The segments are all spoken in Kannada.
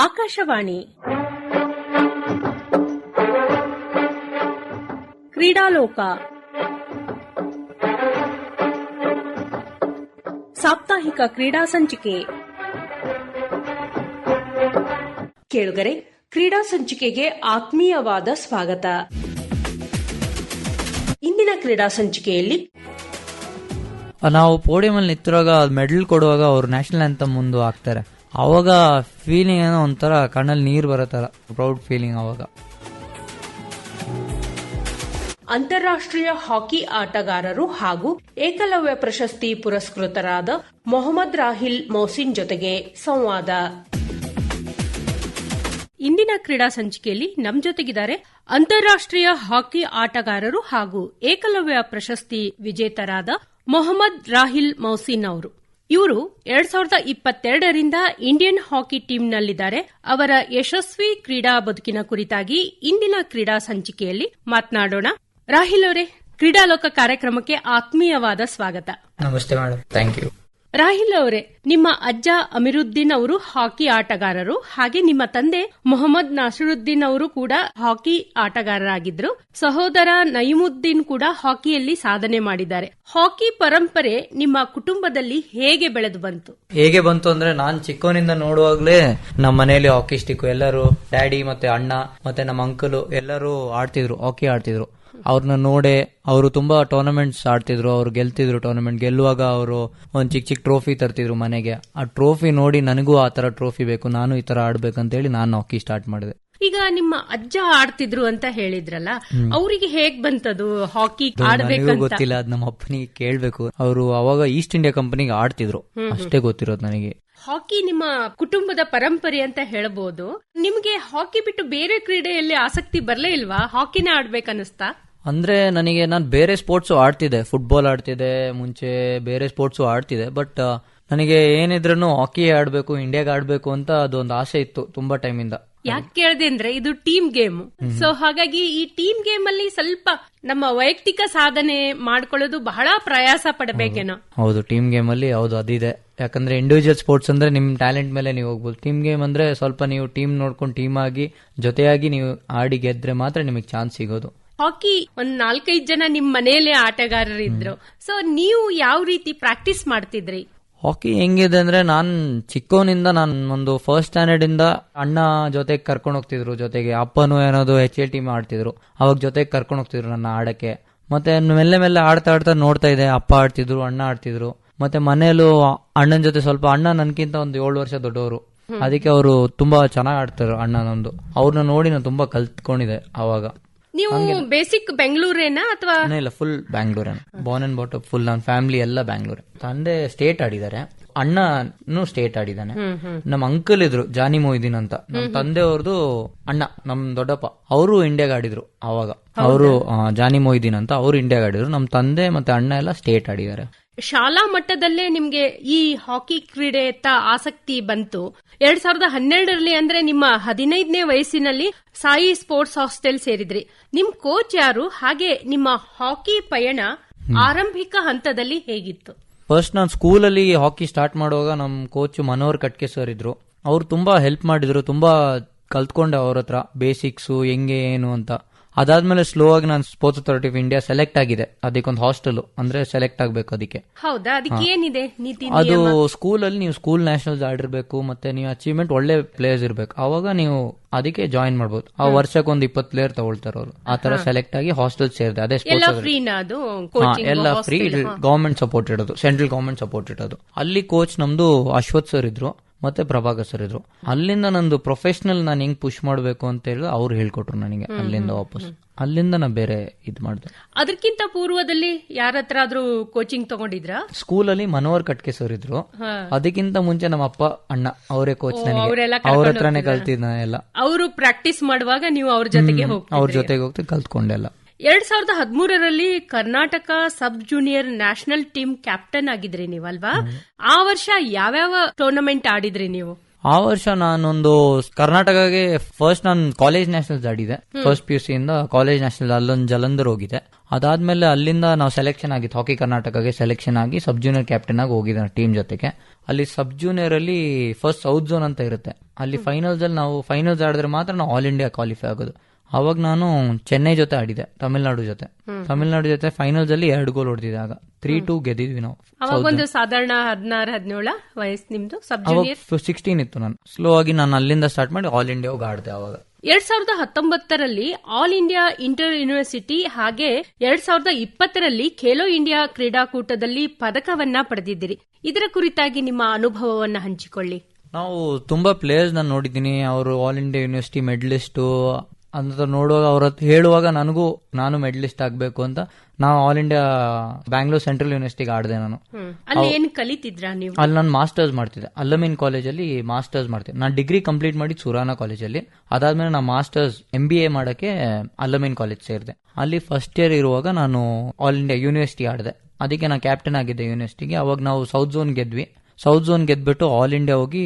ಆಕಾಶವಾಣಿ ಕ್ರೀಡಾಲೋಕ ಸಾಪ್ತಾಹಿಕ ಕ್ರೀಡಾ ಸಂಚಿಕೆ. ಕೇಳುಗರೆ, ಕ್ರೀಡಾ ಸಂಚಿಕೆಗೆ ಆತ್ಮೀಯವಾದ ಸ್ವಾಗತ. ಇಂದಿನ ಕ್ರೀಡಾ ಸಂಚಿಕೆಯಲ್ಲಿ ನಾವು ಪೋಡಿಯಂ ಅಲ್ಲಿ ನಿಂತಿರುವಾಗ ಮೆಡಲ್ ಕೊಡುವಾಗ ಅವರು ನ್ಯಾಷನಲ್ ಆಂಥಮ್ ಮುಂದೆ ಹಾಕ್ತಾರೆ. ಅವಾಗ ಫೀಲಿಂಗ್ ಏನೋ ಒಂಥರ ಕಣ್ಣಲ್ಲಿ ನೀರು ಬರೋತರ ಪ್ರೌಡ್ ಫೀಲಿಂಗ್. ಅವಾಗ ಅಂತಾರಾಷ್ಟ್ರೀಯ ಹಾಕಿ ಆಟಗಾರರು ಹಾಗೂ ಏಕಲವ್ಯ ಪ್ರಶಸ್ತಿ ಪುರಸ್ಕೃತರಾದ ಮೊಹಮ್ಮದ್ ರಾಹಿಲ್ ಮೌಸಿನ್ ಜೊತೆಗೆ ಸಂವಾದ. ಇಂದಿನ ಕ್ರೀಡಾ ಸಂಚಿಕೆಯಲ್ಲಿ ನಮ್ಮ ಜೊತೆಗಿದ್ದಾರೆ ಅಂತಾರಾಷ್ಟ್ರೀಯ ಹಾಕಿ ಆಟಗಾರರು ಹಾಗೂ ಏಕಲವ್ಯ ಪ್ರಶಸ್ತಿ ವಿಜೇತರಾದ ಮೊಹಮ್ಮದ್ ರಾಹಿಲ್ ಮೌಸಿನ್ ಅವರು. ಇವರು 2022ರಿಂದ ಇಂಡಿಯನ್ ಹಾಕಿ ಟೀಮ್ನಲ್ಲಿದ್ದಾರೆ. ಅವರ ಯಶಸ್ವಿ ಕ್ರೀಡಾ ಬದುಕಿನ ಕುರಿತಾಗಿ ಇಂದಿನ ಕ್ರೀಡಾ ಸಂಚಿಕೆಯಲ್ಲಿ ಮಾತನಾಡೋಣ. ರಾಹಿಲ್ ಅವರೇ, ಕ್ರೀಡಾಲೋಕ ಕಾರ್ಯಕ್ರಮಕ್ಕೆ ಆತ್ಮೀಯವಾದ ಸ್ವಾಗತ. ನಮಸ್ತೆ ಮೇಡಮ್. Thank you. ರಾಹಿಲ್ ಅವರೇ, ನಿಮ್ಮ ಅಜ್ಜ ಅಮೀರುದ್ದೀನ್ ಅವರು ಹಾಕಿ ಆಟಗಾರರು, ಹಾಗೆ ನಿಮ್ಮ ತಂದೆ ಮೊಹಮ್ಮದ್ ನಾಸಿರುದ್ದೀನ್ ಅವರು ಕೂಡ ಹಾಕಿ ಆಟಗಾರರಾಗಿದ್ರು. ಸಹೋದರ ನಯಿಮುದ್ದೀನ್ ಕೂಡ ಹಾಕಿಯಲ್ಲಿ ಸಾಧನೆ ಮಾಡಿದ್ದಾರೆ. ಹಾಕಿ ಪರಂಪರೆ ನಿಮ್ಮ ಕುಟುಂಬದಲ್ಲಿ ಹೇಗೆ ಬೆಳೆದು ಬಂತು? ಹೇಗೆ ಬಂತು ಅಂದ್ರೆ, ನಾನ್ ಚಿಕ್ಕವನಿಂದ ನೋಡುವಾಗ್ಲೇ ನಮ್ಮ ಮನೆಯಲ್ಲಿ ಹಾಕಿ ಸ್ಟಿಕ್ ಎಲ್ಲರೂ, ಡ್ಯಾಡಿ ಮತ್ತೆ ಅಣ್ಣ ಮತ್ತೆ ನಮ್ಮ ಅಂಕಲ್ ಎಲ್ಲರೂ ಆಡ್ತಿದ್ರು, ಹಾಕಿ ಆಡ್ತಿದ್ರು. ಅವ್ರನ್ನ ನೋಡೆ ಅವರು ತುಂಬಾ ಟೂರ್ನಮೆಂಟ್ಸ್ ಆಡ್ತಿದ್ರು, ಅವ್ರು ಗೆಲ್ತಿದ್ರು. ಟೂರ್ನಮೆಂಟ್ ಗೆಲ್ಲುವಾಗ ಅವರು ಒಂದ್ ಚಿಕ್ಕ ಚಿಕ್ಕ ಟ್ರೋಫಿ ತರ್ತಿದ್ರು ಮನೆಗೆ. ಆ ಟ್ರೋಫಿ ನೋಡಿ ನನಗೂ ಆ ತರ ಟ್ರೋಫಿ ಬೇಕು, ನಾನು ಈ ತರ ಆಡ್ಬೇಕಂತ ಹೇಳಿ ನಾನು ಹಾಕಿ ಸ್ಟಾರ್ಟ್ ಮಾಡಿದೆ. ಈಗ ನಿಮ್ಮ ಅಜ್ಜ ಆಡ್ತಿದ್ರು ಅಂತ ಹೇಳಿದ್ರಲ್ಲ, ಅವರಿಗೆ ಹೇಗ್ ಬಂತದು ಹಾಕಿ ಆಡ್ಬೇಕಂತ? ಗೊತ್ತಿಲ್ಲ, ಅದ್ ನಮ್ಮ ಅಪ್ಪನಿಗೆ ಕೇಳ್ಬೇಕು. ಅವರು ಅವಾಗ ಈಸ್ಟ್ ಇಂಡಿಯಾ ಕಂಪನಿಗೆ ಆಡ್ತಿದ್ರು, ಅಷ್ಟೇ ಗೊತ್ತಿರೋದು ನನಗೆ. ಹಾಕಿ ನಿಮ್ಮ ಕುಟುಂಬದ ಪರಂಪರೆ ಅಂತ ಹೇಳಬಹುದು. ನಿಮ್ಗೆ ಹಾಕಿ ಬಿಟ್ಟು ಬೇರೆ ಕ್ರೀಡೆಯಲ್ಲಿ ಆಸಕ್ತಿ ಬರ್ಲೇ ಇಲ್ವಾ? ಹಾಕಿನೇ ಆಡ್ಬೇಕನ್ನಿಸ್ತಾ? ಅಂದ್ರೆ ನನಗೆ, ನಾನು ಬೇರೆ ಸ್ಪೋರ್ಟ್ಸ್ ಆಡ್ತಿದ್ದೆ, ಫುಟ್ಬಾಲ್ ಆಡ್ತಿದ್ದೆ ಮುಂಚೆ, ಬೇರೆ ಸ್ಪೋರ್ಟ್ಸ್ ಆಡ್ತಿದ್ದೆ. ಬಟ್ ನನಗೆ ಏನಿದ್ರು ಹಾಕಿ ಆಡ್ಬೇಕು, ಇಂಡಿಯಾಗೆ ಆಡ್ಬೇಕು ಅಂತ ಅದೊಂದು ಆಸೆ ಇತ್ತು ತುಂಬಾ ಟೈಮಿಂದ. ಯಾಕೆ ಕೇಳಿದೆ ಅಂದ್ರೆ, ಇದು ಟೀಮ್ ಗೇಮ್. ಸೊ ಹಾಗಾಗಿ ಈ ಟೀಮ್ ಗೇಮ್ ಅಲ್ಲಿ ಸ್ವಲ್ಪ ನಮ್ಮ ವೈಯಕ್ತಿಕ ಸಾಧನೆ ಮಾಡ್ಕೊಳ್ಳೋದು ಬಹಳ ಪ್ರಯಾಸ ಪಡಬೇಕೇನೋ. ಹೌದು, ಟೀಮ್ ಗೇಮ್ ಅಲ್ಲಿ ಹೌದು ಅದಿದೆ. ಯಾಕಂದ್ರೆ ಇಂಡಿವಿಜುವಲ್ ಸ್ಪೋರ್ಟ್ಸ್ ಅಂದ್ರೆ ನಿಮ್ ಟ್ಯಾಲೆಂಟ್ ಮೇಲೆ ನೀವು ಹೋಗ್ಬೋದು. ಟೀಮ್ ಗೇಮ್ ಅಂದ್ರೆ ಸ್ವಲ್ಪ ನೀವು ಟೀಮ್ ನೋಡ್ಕೊಂಡು ಟೀಮ್ ಆಗಿ ಜೊತೆಯಾಗಿ ನೀವು ಆಡಿ ಗೆದ್ರೆ ಮಾತ್ರ ನಿಮಗೆ ಚಾನ್ಸ್ ಸಿಗೋದು. ಹಾಕಿ ಒಂದ್ 4-5 ಜನ ನಿಮ್ ಮನೆಯಲ್ಲೇ ಆಟಗಾರರಿದ್ರು. ಸೊ ನೀವು ಯಾವ ರೀತಿ ಪ್ರಾಕ್ಟೀಸ್ ಮಾಡ್ತಿದ್ರಿ? ಹಾಕಿ ಹೆಂಗಿದೆ ಅಂದ್ರೆ, ನಾನ್ ಚಿಕ್ಕವನಿಂದ, ನಾನು ಒಂದು ಫಸ್ಟ್ ಸ್ಟ್ಯಾಂಡರ್ಡ್ ಇಂದ ಅಣ್ಣ ಜೊತೆಗೆ ಕರ್ಕೊಂಡು ಹೋಗ್ತಿದ್ರು. ಜೊತೆಗೆ ಅಪ್ಪನು ಏನೋದು HL ಟೀಮ್ ಆಡ್ತಿದ್ರು, ಅವಾಗ ಜೊತೆಗೆ ಕರ್ಕೊಂಡು ಹೋಗ್ತಿದ್ರು ನನ್ನ ಆಡಕ್ಕೆ. ಮತ್ತೆ ಮೆಲ್ಲೆ ಮೆಲ್ಲೆ ಆಡ್ತಾ ಆಡ್ತಾ ನೋಡ್ತಾ ಇದ್ದೆ, ಅಪ್ಪ ಆಡ್ತಿದ್ರು, ಅಣ್ಣ ಆಡ್ತಿದ್ರು. ಮತ್ತೆ ಮನೆಯಲ್ಲೂ ಅಣ್ಣನ ಜೊತೆ ಸ್ವಲ್ಪ, ಅಣ್ಣ ನನ್ಕಿಂತ ಒಂದು 7 ವರ್ಷ ದೊಡ್ಡವರು, ಅದಕ್ಕೆ ಅವರು ತುಂಬಾ ಚೆನ್ನಾಗ್ ಆಡ್ತಾರೆ ಅಣ್ಣನೊಂದು. ಅವ್ರನ್ನ ನೋಡಿ ನಾನು ತುಂಬಾ ಕಲ್ತ್ಕೊಂಡಿದ್ದೆ ಅವಾಗ. ನೀವು ಬೇಸಿಕ್ ಬೆಂಗಳೂರೇನಾ ಅಥವಾ? ಇಲ್ಲ, ಫುಲ್ ಬ್ಯಾಂಗ್ಳೂರೇನ. ಬಾರ್ನ್ ಅಂಡ್ ಬಾಟಮ್ ಫುಲ್ ನನ್ನ ಫ್ಯಾಮಿಲಿ ಎಲ್ಲ ಬ್ಯಾಂಗ್ಳೂರ್. ತಂದೆ ಸ್ಟೇಟ್ ಆಡಿದ್ದಾರೆ, ಅಣ್ಣನು ಸ್ಟೇಟ್ ಆಡಿದ್ದಾನೆ. ನಮ್ಮ ಅಂಕಲ್ ಇದ್ರು ಜಾನಿ ಮೊಯ್ದೀನ್ ಅಂತ, ನಮ್ಮ ತಂದೆ ಅವ್ರದ್ದು ಅಣ್ಣ, ನಮ್ ದೊಡ್ಡಪ್ಪ, ಅವರು ಇಂಡಿಯಾಗ ಆಡಿದ್ರು ಅವಾಗ. ಅವರು ಜಾನಿ ಮೊಯ್ದೀನ್ ಅಂತ, ಅವರು ಇಂಡಿಯಾಗ ಆಡಿದ್ರು. ನಮ್ಮ ತಂದೆ ಮತ್ತೆ ಅಣ್ಣ ಎಲ್ಲ ಸ್ಟೇಟ್ ಆಡಿದ್ದಾರೆ. ಶಾಲಾ ಮಟ್ಟದಲ್ಲೇ ನಿಮ್ಗೆ ಈ ಹಾಕಿ ಕ್ರೀಡೆಯತ್ತ ಆಸಕ್ತಿ ಬಂತು. 2012ರಲ್ಲಿ ಅಂದ್ರೆ ನಿಮ್ಮ 15ನೇ ವಯಸ್ಸಿನಲ್ಲಿ ಸಾಯಿ ಸ್ಪೋರ್ಟ್ಸ್ ಹಾಸ್ಟೆಲ್ ಸೇರಿದ್ರಿ. ನಿಮ್ ಕೋಚ್ ಯಾರು? ಹಾಗೆ ನಿಮ್ಮ ಹಾಕಿ ಪಯಣ ಆರಂಭಿಕ ಹಂತದಲ್ಲಿ ಹೇಗಿತ್ತು? ಫಸ್ಟ್ ನಾನು ಸ್ಕೂಲಲ್ಲಿ ಹಾಕಿ ಸ್ಟಾರ್ಟ್ ಮಾಡುವಾಗ ನಮ್ ಕೋಚ್ ಮನೋಹರ್ ಕಟ್ಕೆ ಸರ್ ಇದ್ರು. ಅವ್ರು ತುಂಬಾ ಹೆಲ್ಪ್ ಮಾಡಿದ್ರು, ತುಂಬಾ ಕಲ್ತ್ಕೊಂಡೆ ಅವ್ರ ಹತ್ರ ಬೇಸಿಕ್ಸ್ ಹೆಂಗೆ ಏನು ಅಂತ. ಅದಾದ್ಮೇಲೆ ಸ್ಲೋ ಆಗಿ ನಾನು sports authority of India select ಆಗಿದೆ. ಅದಕ್ಕೊಂದು ಹಾಸ್ಟೆಲ್ ಅಂದ್ರೆ ಸೆಲೆಕ್ಟ್ ಆಗ್ಬೇಕು ಅದಕ್ಕೆ. ಹೌದಾ? ಅದಕ್ಕೆ ಏನಿದೆ ನೀತಿ? ಅದು ಸ್ಕೂಲಲ್ಲಿ ನೀವು ಸ್ಕೂಲ್ ನ್ಯಾಷನಲ್ಸ್ ಆಡಿರ್ಬೇಕು, ಮತ್ತೆ ನೀವು ಅಚೀವ್ಮೆಂಟ್ ಒಳ್ಳೆ ಪ್ಲೇಯರ್ಸ್ ಇರ್ಬೇಕು, ಅವಾಗ ನೀವು ಅದಕ್ಕೆ ಜಾಯಿನ್ ಮಾಡಬಹುದು. ಆ ವರ್ಷಕ್ಕೆ ಒಂದು 20 ಪ್ಲೇಯರ್ ತಗೊಳ್ತಾರೆ ಅವರು. ಆ ತರ ಸೆಲೆಕ್ಟ್ ಆಗಿ ಹಾಸ್ಟೆಲ್ ಸೇರಿದೆ. ಅದೇ ಎಲ್ಲ ಫ್ರೀ, ಗವರ್ಮೆಂಟ್ ಸಪೋರ್ಟ್ ಇಡೋದು, ಸೆಂಟ್ರಲ್ ಗವರ್ಮೆಂಟ್ ಸಪೋರ್ಟ್ ಇಡೋದು. ಅಲ್ಲಿ ಕೋಚ್ ನಮ್ದು ಅಶ್ವಥ್ ಸರ್ ಇದ್ರು, ಮತ್ತೆ ಪ್ರಭಾಕರ್ ಸರ್ ಇದ್ರು. ಅಲ್ಲಿಂದ ನಂದು ಪ್ರೊಫೆಷನಲ್ ನಾನು ಹೆಂಗ್ ಪುಷ್ ಮಾಡಬೇಕು ಅಂತ ಹೇಳಿ ಅವ್ರು ಹೇಳ್ಕೊಟ್ರು ನನಗೆ. ಅಲ್ಲಿಂದ ವಾಪಸ್ ಅಲ್ಲಿಂದ ನಾ ಬೇರೆ ಇದ್ ಮಾಡಿದೆ. ಅದಕ್ಕಿಂತ ಪೂರ್ವದಲ್ಲಿ ಯಾರ ಹತ್ರ ಆದ್ರೂ ಕೋಚಿಂಗ್ ತಗೊಂಡಿದ್ರ? ಸ್ಕೂಲಲ್ಲಿ ಮನೋಹರ್ ಕಟ್ಕೆ ಸರ್ ಇದ್ರು. ಅದಕ್ಕಿಂತ ಮುಂಚೆ ನಮ್ಮ ಅಪ್ಪ ಅಣ್ಣ ಅವರೇ ಕೋಚ್ ನನಗೆ, ಅವ್ರ ಹತ್ರನೇ ಕಲ್ತಿದ್ದ ಎಲ್ಲ. ಅವರು ಪ್ರಾಕ್ಟೀಸ್ ಮಾಡುವಾಗ ನೀವು ಅವ್ರ ಜೊತೆಗೆ ಹೋಗ್ತಿ ಕಲ್ತ್ಕೊಂಡೆಲ್ಲ. 2013ರಲ್ಲಿ Karnataka sub junior national team captain ಆಗಿದ್ರಿ ನೀವಲ್ವಾ? ಆ ವರ್ಷ ಯಾವ್ಯಾವ ಟೂರ್ನಮೆಂಟ್ ಆಡಿದ್ರಿ ನೀವು? ಆ ವರ್ಷ ನಾನೊಂದು ಕರ್ನಾಟಕಗೆ ಫಸ್ಟ್ ನಾನು ಕಾಲೇಜ್ ನ್ಯಾಷನಲ್ಸ್ ಆಡಿದೆ. ಫಸ್ಟ್ PUC ಇಂದ ಕಾಲೇಜ್ ನ್ಯಾಷನಲ್ ಅಲ್ಲೊಂದು ಜಲಂಧರ್ ಹೋಗಿದೆ. ಅದಾದ್ಮೇಲೆ ಅಲ್ಲಿಂದ ನಾವು ಸೆಲೆಕ್ಷನ್ ಆಗಿತ್ತು, ಹಾಕಿ ಕರ್ನಾಟಕಗೆ ಸೆಲೆಕ್ಷನ್ ಆಗಿ ಸಬ್ ಜೂನಿಯರ್ ಕ್ಯಾಪ್ಟನ್ ಆಗಿ ಹೋಗಿದ್ದೆ ಟೀಮ್ ಜೊತೆಗೆ. ಅಲ್ಲಿ ಸಬ್ ಜೂನಿಯರ್ ಅಲ್ಲಿ ಫಸ್ಟ್ ಸೌತ್ ಝೋನ್ ಅಂತ ಇರುತ್ತೆ, ಅಲ್ಲಿ ಫೈನಲ್ಸ್ ಅಲ್ಲಿ ನಾವು ಫೈನಲ್ಸ್ ಆಡಿದ್ರೆ ಮಾತ್ರ ನಾವು ಆಲ್ ಇಂಡಿಯಾ ಕ್ವಾಲಿಫೈ ಆಗೋದು. ಅವಾಗ ನಾನು ಚೆನ್ನೈ ಜೊತೆ ಆಡಿದೆ, ತಮಿಳ್ನಾಡು ಜೊತೆ ಫೈನಲ್ಸ್ ಅಲ್ಲಿ 2 ಗೋಲ್ ಹೊಡೆದಿದೆ. ಆಗ 3-2 ಗೆದ್ದಿದ್ವಿ ನಾವು. ಅವಾಗ ಸಾಧಾರಣ 16-17 ವಯಸ್ಸು ನಿಮ್ದು? ಸಬ್ ಜೂನಿಯರ್ 16 ಇತ್ತು. ನಾನು ಸ್ಲೋ ಆಗಿ ನಾನು ಅಲ್ಲಿಂದ ಸ್ಟಾರ್ಟ್ ಮಾಡಿ ಆಲ್ ಇಂಡಿಯಾ ಹೋಗಿ ಆಡಿದೆ. ಅವಾಗ 2019ರಲ್ಲಿ ಆಲ್ ಇಂಡಿಯಾ ಇಂಟರ್ ಯೂನಿವರ್ಸಿಟಿ ಹಾಗೆ 2020ರಲ್ಲಿ ಖೇಲೋ ಇಂಡಿಯಾ ಕ್ರೀಡಾಕೂಟದಲ್ಲಿ ಪದಕವನ್ನ ಪಡೆದಿದ್ದೀರಿ. ಇದರ ಕುರಿತಾಗಿ ನಿಮ್ಮ ಅನುಭವವನ್ನ ಹಂಚಿಕೊಳ್ಳಿ. ನಾವು ತುಂಬಾ ಪ್ಲೇಯರ್ಸ್ ನಾನು ನೋಡಿದ್ದೀನಿ, ಅವರು ಆಲ್ ಇಂಡಿಯಾ ಯೂನಿವರ್ಸಿಟಿ ಮೆಡಲಿಸ್ಟ್ ಅಂತ ನೋಡುವಾಗ ಅವ್ರ ಹೇಳುವಾಗ ನಾನು ಮೆಡಲಿಸ್ಟ್ ಆಗ್ಬೇಕು ಅಂತ ನಾವು ಆಲ್ ಇಂಡಿಯಾ ಬ್ಯಾಂಗ್ಳೂರ್ ಸೆಂಟ್ರಲ್ ಯೂನಿವರ್ಸಿಟಿಗೆ ಆಡಿದೆ. ನಾನು ಅಲ್ಲಿ ಏನ್ ಕಲಿತಿದ್ರಾ ನೀವು? ಅಲ್ಲಿ ನಾನು ಮಾಸ್ಟರ್ಸ್ ಮಾಡ್ತಿದ್ದೆ, ಅಲ್ಲಮೀನ್ ಕಾಲೇಜಲ್ಲಿ ಮಾಸ್ಟರ್ಸ್ ಮಾಡ್ತಿದ್ದೆ. ನಾನು ಡಿಗ್ರಿ ಕಂಪ್ಲೀಟ್ ಮಾಡಿ ಸುರಾನಾ ಕಾಲೇಜಲ್ಲಿ, ಅದಾದ್ಮೇಲೆ ನಾನು ಮಾಸ್ಟರ್ಸ್ MBA ಮಾಡಕ್ಕೆ ಅಲ್ಲಮೀನ್ ಕಾಲೇಜ್ ಸೇರಿದೆ. ಅಲ್ಲಿ ಫಸ್ಟ್ ಇಯರ್ ಇರುವಾಗ ನಾನು ಆಲ್ ಇಂಡಿಯಾ ಯೂನಿವರ್ಸಿಟಿ ಆಡಿದೆ, ಅದಕ್ಕೆ ನಾನು ಕ್ಯಾಪ್ಟನ್ ಆಗಿದ್ದೆ ಯೂನಿವರ್ಸಿಟಿಗೆ. ಅವಾಗ ನಾವು ಸೌತ್ ಝೋನ್ ಗೆದ್ವಿ. ಸೌತ್ ಝೋನ್ ಗೆದ್ಬಿಟ್ಟು ಆಲ್ ಇಂಡಿಯಾ ಹೋಗಿ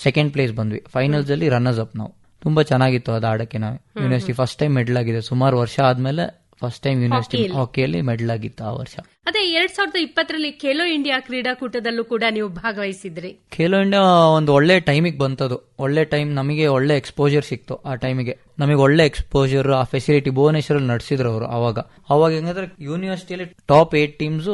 ಸೆಕೆಂಡ್ ಪ್ಲೇಸ್ ಬಂದ್ವಿ. ಫೈನಲ್ಸ್ ಅಲ್ಲಿ ರನ್ನರ್ಸ್ ಅಪ್ ನಾವು. ತುಂಬಾ ಚೆನ್ನಾಗಿತ್ತು ಅದು ಆಡಕ್ಕೆ. ನಾವು ಯೂನಿವರ್ಸಿಟಿ ಫಸ್ಟ್ ಟೈಮ್ ಮೆಡಲ್ ಆಗಿದೆ, ಸುಮಾರು ವರ್ಷ ಆದ್ಮೇಲೆ ಫಸ್ಟ್ ಟೈಮ್ ಯೂನಿವರ್ಸಿಟಿ ಹಾಕಿಯಲ್ಲಿ ಮೆಡಲ್ ಆಗಿತ್ತು ಆ ವರ್ಷ. ಅದೇ 2020ರಲ್ಲಿ ಖೇಲೋ ಇಂಡಿಯಾ ಕ್ರೀಡಾಕೂಟದಲ್ಲೂ ಕೂಡ ನೀವು ಭಾಗವಹಿಸಿದ್ರಿ. ಖೇಲೋ ಇಂಡಿಯಾ ಒಂದು ಒಳ್ಳೆ ಟೈಮಿಗೆ ಬಂತದು, ಒಳ್ಳೆ ಟೈಮ್, ನಮಗೆ ಒಳ್ಳೆ ಎಕ್ಸ್ಪೋಜರ್ ಸಿಕ್ತು. ಆ ಟೈಮಿಗೆ ನಮಗೆ ಒಳ್ಳೆ ಎಕ್ಸ್ಪೋಜರ್, ಆ ಫೆಸಿಲಿಟಿ ಭುವನೇಶ್ವರಲ್ಲಿ ನಡೆಸಿದ್ರು ಅವರು. ಅವಾಗ ಹೆಂಗಂದ್ರೆ ಯೂನಿವರ್ಸಿಟಿಯಲ್ಲಿ ಟಾಪ್ 8 ಟೀಮ್ಸ್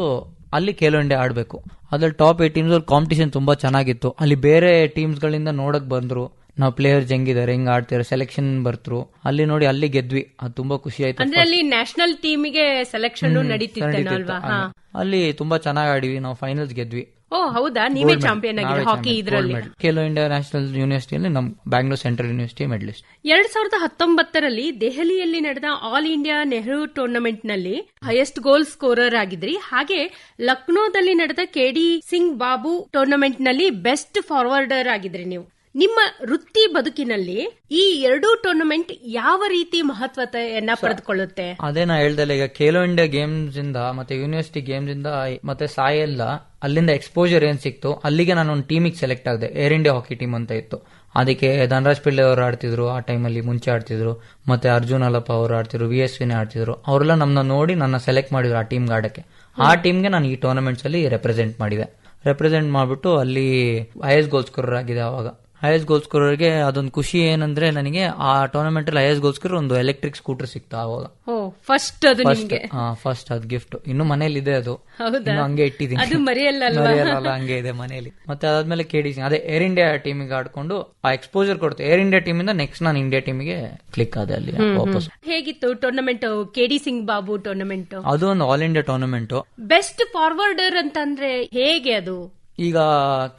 ಅಲ್ಲಿ ಖೇಲೋ ಇಂಡಿಯಾ ಆಡ್ಬೇಕು. ಅದ್ರಲ್ಲಿ ಟಾಪ್ 8 ಟೀಮ್ಸ್ ಕಾಂಪಿಟೇಷನ್ ತುಂಬಾ ಚೆನ್ನಾಗಿತ್ತು. ಅಲ್ಲಿ ಬೇರೆ ಟೀಮ್ಸ್ ಗಳಿಂದ ನೋಡಕ್ ಬಂದ್ರು, ನಾವು ಪ್ಲೇಯರ್ಸ್ ಹೆಂಗಿದ್ದಾರೆ, ಹೆಂಗ್ ಆಡ್ತಾರೆ, ಸೆಲೆಕ್ಷನ್ ಬರ್ತರು. ಅಲ್ಲಿ ನೋಡಿ ಅಲ್ಲಿ ಗೆದ್ವಿ, ಅದು ತುಂಬಾ ಖುಷಿ ಆಯ್ತು. ಅಂದ್ರೆ ಅಲ್ಲಿ ನ್ಯಾಷನಲ್ ಟೀಮಿಗೆ ಸೆಲೆಕ್ಷನ್ ನಡೀತಿತ್ತು. ಅಲ್ಲಿ ತುಂಬಾ ಚೆನ್ನಾಗಿ ಆಡಿವಿ, ನಾವು ಫೈನಲ್ಸ್ ಗೆದ್ವಿ. ಓ ಹೌದಾ, ನೀವೇ ಚಾಂಪಿಯನ್ ಆಗಿ ಹಾಕಿ ಇದರಲ್ಲಿ? ಖೇಲೋ ಇಂಡಿಯಾ ನ್ಯಾಷನಲ್ ಯೂನಿವರ್ಸಿಟಿಯಲ್ಲಿ ನಮ್ ಬ್ಯಾಂಗ್ಳೂರ್ ಸೆಂಟ್ರಲ್ ಯೂನಿವರ್ಸಿಟಿ ಮೆಡಲಿಸ್ಟ್. 2019ರಲ್ಲಿ ದೆಹಲಿಯಲ್ಲಿ ನಡೆದ ಆಲ್ ಇಂಡಿಯಾ ನೆಹರು ಟೂರ್ನಮೆಂಟ್ ನಲ್ಲಿ ಹೈಯೆಸ್ಟ್ ಗೋಲ್ ಸ್ಕೋರರ್ ಆಗಿದ್ರಿ. ಹಾಗೆ ಲಕ್ನೋದಲ್ಲಿ ನಡೆದ KD ಸಿಂಗ್ ಬಾಬು ಟೂರ್ನಮೆಂಟ್ ನಲ್ಲಿ ಬೆಸ್ಟ್ ಫಾರ್ವರ್ಡರ್ ಆಗಿದ್ರಿ ನೀವು. ನಿಮ್ಮ ವೃತ್ತಿ ಬದುಕಿನಲ್ಲಿ ಈ 2 ಟೂರ್ನಮೆಂಟ್ ಯಾವ ರೀತಿ ಮಹತ್ವತೆಯನ್ನ ಪಡೆದುಕೊಳ್ಳುತ್ತೆ? ಅದೇ ನಾ ಹೇಳ್ದಲ್ಲ, ಈಗ ಖೇಲೋ ಇಂಡಿಯಾ ಗೇಮ್ಸ್ ಇಂದ ಮತ್ತೆ ಯೂನಿವರ್ಸಿಟಿ ಗೇಮ್ಸ್ ಇಂದ ಮತ್ತೆ ಸಾಯಲ್ಲ ಅಲ್ಲಿಂದ ಎಕ್ಸ್ಪೋಜರ್ ಏನ್ ಸಿಕ್ತು, ಅಲ್ಲಿಗೆ ನಾನು ಒಂದು ಟೀಮಿಗೆ ಸೆಲೆಕ್ಟ್ ಆಗಿದೆ. ಏರ್ ಇಂಡಿಯಾ ಹಾಕಿ ಟೀಮ್ ಅಂತ ಇತ್ತು, ಅದಕ್ಕೆ ಧನರಾಜ್ ಪಿಳ್ಳೆ ಅವರು ಆಡ್ತಿದ್ರು, ಆ ಟೈಮಲ್ಲಿ ಮುಂಚೆ ಆಡ್ತಿದ್ರು, ಮತ್ತೆ ಅರ್ಜುನ್ ಅಲಪ್ಪ ಅವರು ಆಡ್ತಿದ್ರು, VSVನೇ ಆಡ್ತಿದ್ರು. ಅವರೆಲ್ಲ ನಮ್ಮನ್ನ ನೋಡಿ ನನ್ನ ಸೆಲೆಕ್ಟ್ ಮಾಡಿದ್ರು ಆ ಟೀಮ್ಗೆ ಆಡಕ್ಕೆ. ಆ ಟೀಮ್ಗೆ ನಾನು ಈ ಟೂರ್ನಮೆಂಟ್ಸ್ ಅಲ್ಲಿ ರೆಪ್ರೆಸೆಂಟ್ ಮಾಡ್ಬಿಟ್ಟು ಅಲ್ಲಿ ಹೈಯೆಸ್ಟ್ ಗೋಲ್ ಸ್ಕೋರರ್ ಆಗಿದೆ. ಅವಾಗ ಹೈಯೆಸ್ಟ್ ಗೋಲ್ ಸ್ಕೋರರ್ಗೆ ಅದೊಂದು ಖುಷಿ ಏನಂದ್ರೆ, ನನಗೆ ಆ ಟೂರ್ನಮೆಂಟ್ ಅಲ್ಲಿ ಹೈಯೆಸ್ಟ್ ಗೋಲ್ ಸ್ಕೋರರ್ ಒಂದು ಎಲೆಕ್ಟ್ರಿಕ್ ಸ್ಕೂಟರ್ ಸಿಕ್ತಾ ಅವಾಗ. ಫಸ್ಟ್ ಅದು ಗಿಫ್ಟ್. ಇನ್ನು ಮನೇಲಿ ಇದೆ, ಅದು ಹಂಗೆ ಇಟ್ಟಿದ್ದೀನಿ, ಮರೆಯಲ್ಲ, ಹಂಗೆ ಇದೆ ಮನೇಲಿ. ಮತ್ತೆ ಅದಾದ್ಮೇಲೆ KD ಸಿಂಗ್, ಅದೇ ಏರ್ ಇಂಡಿಯಾ ಟೀಮಿಗೆ ಆಡ್ಕೊಂಡು ಆ ಎಕ್ಸ್ಪೋಜರ್ ಕೊಡ್ತೆ. ಏರ್ ಇಂಡಿಯಾ ಟೀಮ್ ಇಂದ ನೆಕ್ಸ್ಟ್ ನಾನು ಇಂಡಿಯಾ ಟೀಮಿಗೆ ಕ್ಲಿಕ್ ಆದೆ ಅಲ್ಲಿ ವಾಪಸ್. ಹೇಗಿತ್ತು tournament? KD Singh Babu tournament ಅದು ಒಂದು all India tournament. Best forwarder ಅಂತಂದ್ರೆ ಹೇಗೆ ಅದು? ಈಗ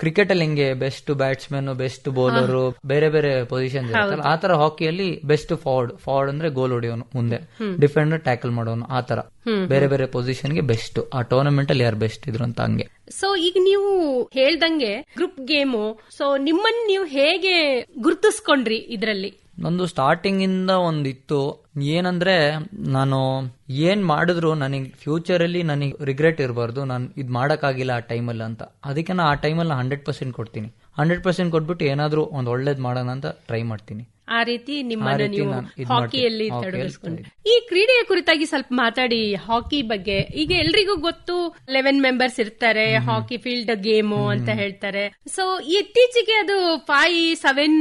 ಕ್ರಿಕೆಟ್ ಅಲ್ಲಿ ಹೆಂಗೆ ಬೆಸ್ಟ್ ಬ್ಯಾಟ್ಸ್ಮನ್, ಬೆಸ್ಟ್ ಬೌಲರ್, ಬೇರೆ ಬೇರೆ ಪೊಸಿಷನ್ ಇರುತ್ತಲ್ಲ, ಆತರ ಹಾಕಿಯಲ್ಲಿ ಬೆಸ್ಟ್ ಫಾರ್ವರ್ಡ್ ಅಂದ್ರೆ ಗೋಲ್ ಹೊಡೆಯೋನು, ಮುಂದೆ ಡಿಫೆಂಡರ್ ಟ್ಯಾಕಲ್ ಮಾಡೋನು, ಆತರ ಬೇರೆ ಬೇರೆ ಪೊಸಿಷನ್ ಗೆ ಬೆಸ್ಟ್. ಆ ಟೂರ್ನಮೆಂಟ್ ಅಲ್ಲಿ ಯಾರು ಬೆಸ್ಟ್ ಇದ್ರು ಅಂತ ಹಂಗೆ. ಸೊ ಈಗ ನೀವು ಹೇಳ್ದಂಗೆ ಗ್ರೂಪ್ ಗೇಮು, ಸೊ ನಿಮ್ಮನ್ನ ನೀವು ಹೇಗೆ ಗುರುತಿಸ್ಕೊಂಡ್ರಿ ಇದರಲ್ಲಿ? ನಂದು ಸ್ಟಾರ್ಟಿಂಗ್ ಇಂದ ಒಂದಿತ್ತು, ಏನಂದ್ರೆ ನಾನು ಏನ್ ಮಾಡಿದ್ರು ನನಗೆ ಫ್ಯೂಚರ್ ಅಲ್ಲಿ ನನಗೆ ರಿಗ್ರೆಟ್ ಇರಬಾರ್ದು, ನಾನು ಇದ್ ಮಾಡಕ್ಕಾಗಿಲ್ಲ ಆ ಟೈಮಲ್ಲಿ ಅಂತ. ಅದಕ್ಕೆ ನಾ ಆ ಟೈಮಲ್ಲಿ 100% ಕೊಡ್ತೀನಿ. 100% ಕೊಟ್ಬಿಟ್ಟು ಏನಾದ್ರೂ ಒಂದ್ ಒಳ್ಳೇದ್ ಮಾಡೋಣ ಅಂತ ಟ್ರೈ ಮಾಡ್ತೀನಿ. ಆ ರೀತಿ ನಿಮ್ಮನ್ನು ನೀವು ಹಾಕಿಯಲ್ಲಿ ತೊಡಗಿಸ್ಕೊಂಡ್ರಿ. ಈ ಕ್ರೀಡೆಯ ಕುರಿತಾಗಿ ಸ್ವಲ್ಪ ಮಾತಾಡಿ, ಹಾಕಿ ಬಗ್ಗೆ. ಈಗ ಎಲ್ರಿಗೂ ಗೊತ್ತು 11 ಮೆಂಬರ್ಸ್ ಇರ್ತಾರೆ, ಹಾಕಿ ಫೀಲ್ಡ್ ಗೇಮು ಅಂತ ಹೇಳ್ತಾರೆ. ಸೊ ಇತ್ತೀಚೆಗೆ ಅದು 5-7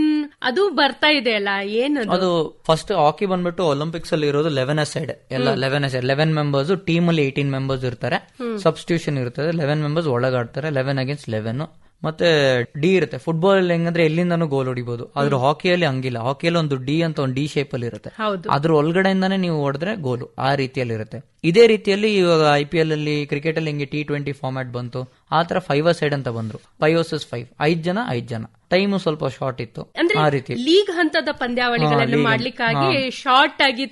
ಅದು ಬರ್ತಾ ಇದೆ ಅಲ್ಲ, ಏನದು? ಅದು ಫಸ್ಟ್ ಹಾಕಿ ಬಂದ್ಬಿಟ್ಟು ಒಲಿಂಪಿಕ್ಸ್ ಅಲ್ಲಿ ಇರೋದು 11 ಸೈಡ್ ಎಲ್ಲ 11 ಮೆಂಬರ್ಸ್. ಟೀಮ್ ಅಲ್ಲಿ 18 ಮೆಂಬರ್ಸ್ ಇರ್ತಾರೆ, ಸಬ್ಸ್ಟಿಟ್ಯೂಷನ್ ಇರ್ತದೆ. 11 ಮೆಂಬರ್ಸ್ ಒಳಗಾಡ್ತಾರೆ, 11 ಅಗೇನ್ಸ್ಟ್ 11. ಮತ್ತೆ ಡಿ ಇರುತ್ತೆ. ಫುಟ್ಬಾಲ್ ಅಲ್ಲಿ ಹೆಂಗಂದ್ರೆ ಎಲ್ಲಿಂದಾನು ಗೋಲ್ ಹೊಡಿಬಹುದು, ಆದ್ರೆ ಹಾಕಿಯಲ್ಲಿ ಹಂಗಿಲ್ಲ. ಹಾಕಿಯಲ್ಲಿ ಒಂದು ಡಿ ಅಂತ ಒಂದು ಡಿ ಶೇಪ್ ಅಲ್ಲಿ ಇರುತ್ತೆ, ಅದ್ರ ಒಳಗಡೆಯಿಂದಾನೇ ನೀವು ಹೊಡೆದ್ರೆ ಗೋಲು, ಆ ರೀತಿಯಲ್ಲಿ ಇರುತ್ತೆ. ಇದೇ ರೀತಿಯಲ್ಲಿ ಇವಾಗ IPL ಅಲ್ಲಿ, ಕ್ರಿಕೆಟ್ ಅಲ್ಲಿ ಹಿಂಗೆ T20 ಫಾರ್ಮ್ಯಾಟ್ ಬಂತು, ಆತರ 5 ಸೈಡ್ ಅಂತ ಬಂದ್ರು. 5 vs 5, 5 ಜನ. ಟೈಮ್ ಸ್ವಲ್ಪ ಶಾರ್ಟ್ ಇತ್ತು, ಆ ರೀತಿ ಲೀಗ್ ಹಂತದ ಪಂದ್ಯಾವಳಿಗಳನ್ನು ಮಾಡ್ಲಿಕ್ಕಾಗಿ ಶಾರ್ಟ್ ಆಗಿ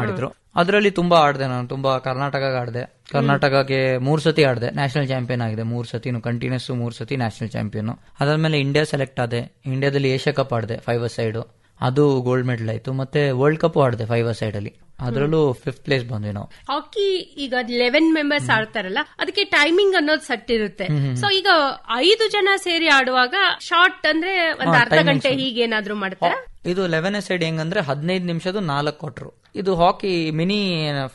ಮಾಡಿದ್ರು. ಅದರಲ್ಲಿ ತುಂಬಾ ಆಡಿದೆ ನಾನು, ತುಂಬಾ ಕರ್ನಾಟಕಕ್ಕೆ ಆಡಿದೆ. ಕರ್ನಾಟಕಕ್ಕೆ 3 ಸತಿ ಆಡಿದೆ, ನ್ಯಾಷನಲ್ ಚಾಂಪಿಯನ್ ಆಗಿದೆ 3 ಸತಿ ಕಂಟಿನ್ಯೂಸ್, 3 ಸತಿ ನ್ಯಾಷನಲ್ ಚಾಂಪಿಯನ್. ಅದಾದ್ಮೇಲೆ ಇಂಡಿಯಾ ಸೆಲೆಕ್ಟ್ ಆದೆ. ಇಂಡಿಯಾದಲ್ಲಿ ಏಷ್ಯಾ ಕಪ್ ಆಡಿದೆ 5 ಸೈಡ್, ಅದು ಗೋಲ್ಡ್ ಮೆಡಲ್ ಆಯ್ತು. ಮತ್ತೆ ವರ್ಲ್ಡ್ ಕಪ್ ಆಡಿದೆ 5 ಸೈಡ್ ಅಲ್ಲಿ. ಅದರಲ್ಲೂ 5th ಪ್ಲೇಸ್ ಬಂದ್ವಿ ನಾವು. ಹಾಕಿ ಈಗ 11 ಮೆಂಬರ್ಸ್ ಆಡ್ತಾರಲ್ಲ, ಅದಕ್ಕೆ ಟೈಮಿಂಗ್ ಅನ್ನೋದು ಸೆಟ್ ಇರುತ್ತೆ. ಸೊ ಈಗ 5 ಜನ ಸೇರಿ ಆಡುವಾಗ ಶಾರ್ಟ್ ಅಂದ್ರೆ ಒಂದ್ ಅರ್ಧ ಗಂಟೆ ಹೀಗೇನಾದ್ರೂ ಮಾಡ್ತಾರ? ಇದು 11 ಸೈಡ್ ಹೆಂಗಂದ್ರೆ 15 ನಿಮಿಷದ್ದು 4 ಕೊಟ್ರು. ಇದು ಹಾಕಿ ಮಿನಿ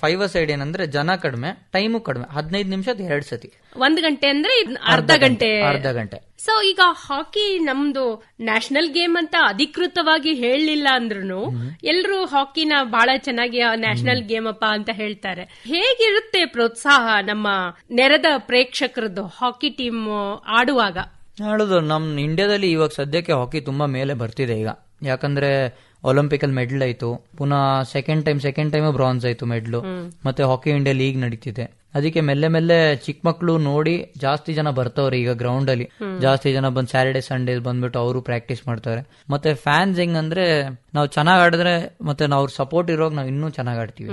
5 ಸೈಡ್ ಏನಂದ್ರೆ ಜನ ಕಡಿಮೆ, ಟೈಮು ಕಡಿಮೆ, 15 ನಿಮಿಷದ 2 ಸತಿ. 1 ಗಂಟೆ ಅಂದ್ರೆ ಅರ್ಧ ಗಂಟೆ. ಸೊ ಈಗ ಹಾಕಿ ನಮ್ದು ನ್ಯಾಷನಲ್ ಗೇಮ್ ಅಂತ ಅಧಿಕೃತವಾಗಿ ಹೇಳಲಿಲ್ಲ ಅಂದ್ರೂ ಎಲ್ರು ಹಾಕಿನ ಬಹಳ ಚೆನ್ನಾಗಿ ನ್ಯಾಷನಲ್ ಗೇಮ್ ಅಪ್ಪ ಅಂತ ಹೇಳ್ತಾರೆ. ಹೇಗಿರುತ್ತೆ ಪ್ರೋತ್ಸಾಹ ನಮ್ಮ ನೆರೆದ ಪ್ರೇಕ್ಷಕರದ್ದು ಹಾಕಿ ಟೀಮ್ ಆಡುವಾಗ? ಹೇಳುದು ನಮ್ ಇಂಡಿಯಾದಲ್ಲಿ ಇವಾಗ ಸದ್ಯಕ್ಕೆ ಹಾಕಿ ತುಂಬಾ ಮೇಲೆ ಬರ್ತಿದೆ ಈಗ. ಯಾಕಂದ್ರೆ ಒಲಿಂಪಿಕ್ ಅಲ್ಲಿ ಮೆಡಲ್ ಆಯ್ತು, ಪುನಃ ಸೆಕೆಂಡ್ ಟೈಮ್ ಬ್ರಾನ್ಸ್ ಆಯ್ತು ಮೆಡ್ಲು, ಮತ್ತೆ ಹಾಕಿ ಇಂಡಿಯಾ ಲೀಗ್ ನಡೀತಿದೆ. ಅದಕ್ಕೆ ಮೆಲ್ಲೆ ಮೆಲ್ಲೆ ಚಿಕ್ಕ ಮಕ್ಳು ನೋಡಿ ಜಾಸ್ತಿ ಜನ ಬರ್ತವ್ರೆ ಈಗ ಗ್ರೌಂಡ್ ಅಲ್ಲಿ. ಜಾಸ್ತಿ ಜನ ಬಂದ್ ಸ್ಯಾಟರ್ಡೆ ಸಂಡೇ ಬಂದ್ಬಿಟ್ಟು ಅವರು ಪ್ರಾಕ್ಟೀಸ್ ಮಾಡ್ತಾರೆ. ಮತ್ತೆ ಫ್ಯಾನ್ಸ್ ಹೆಂಗಂದ್ರೆ ನಾವು ಚೆನ್ನಾಗ್ ಆಡಿದ್ರೆ ಮತ್ತೆ ನಾವು ಅವ್ರ ಸಪೋರ್ಟ್ ಇರೋವಾಗ ನಾವು ಇನ್ನೂ ಚೆನ್ನಾಗ್ ಆಡ್ತೀವಿ.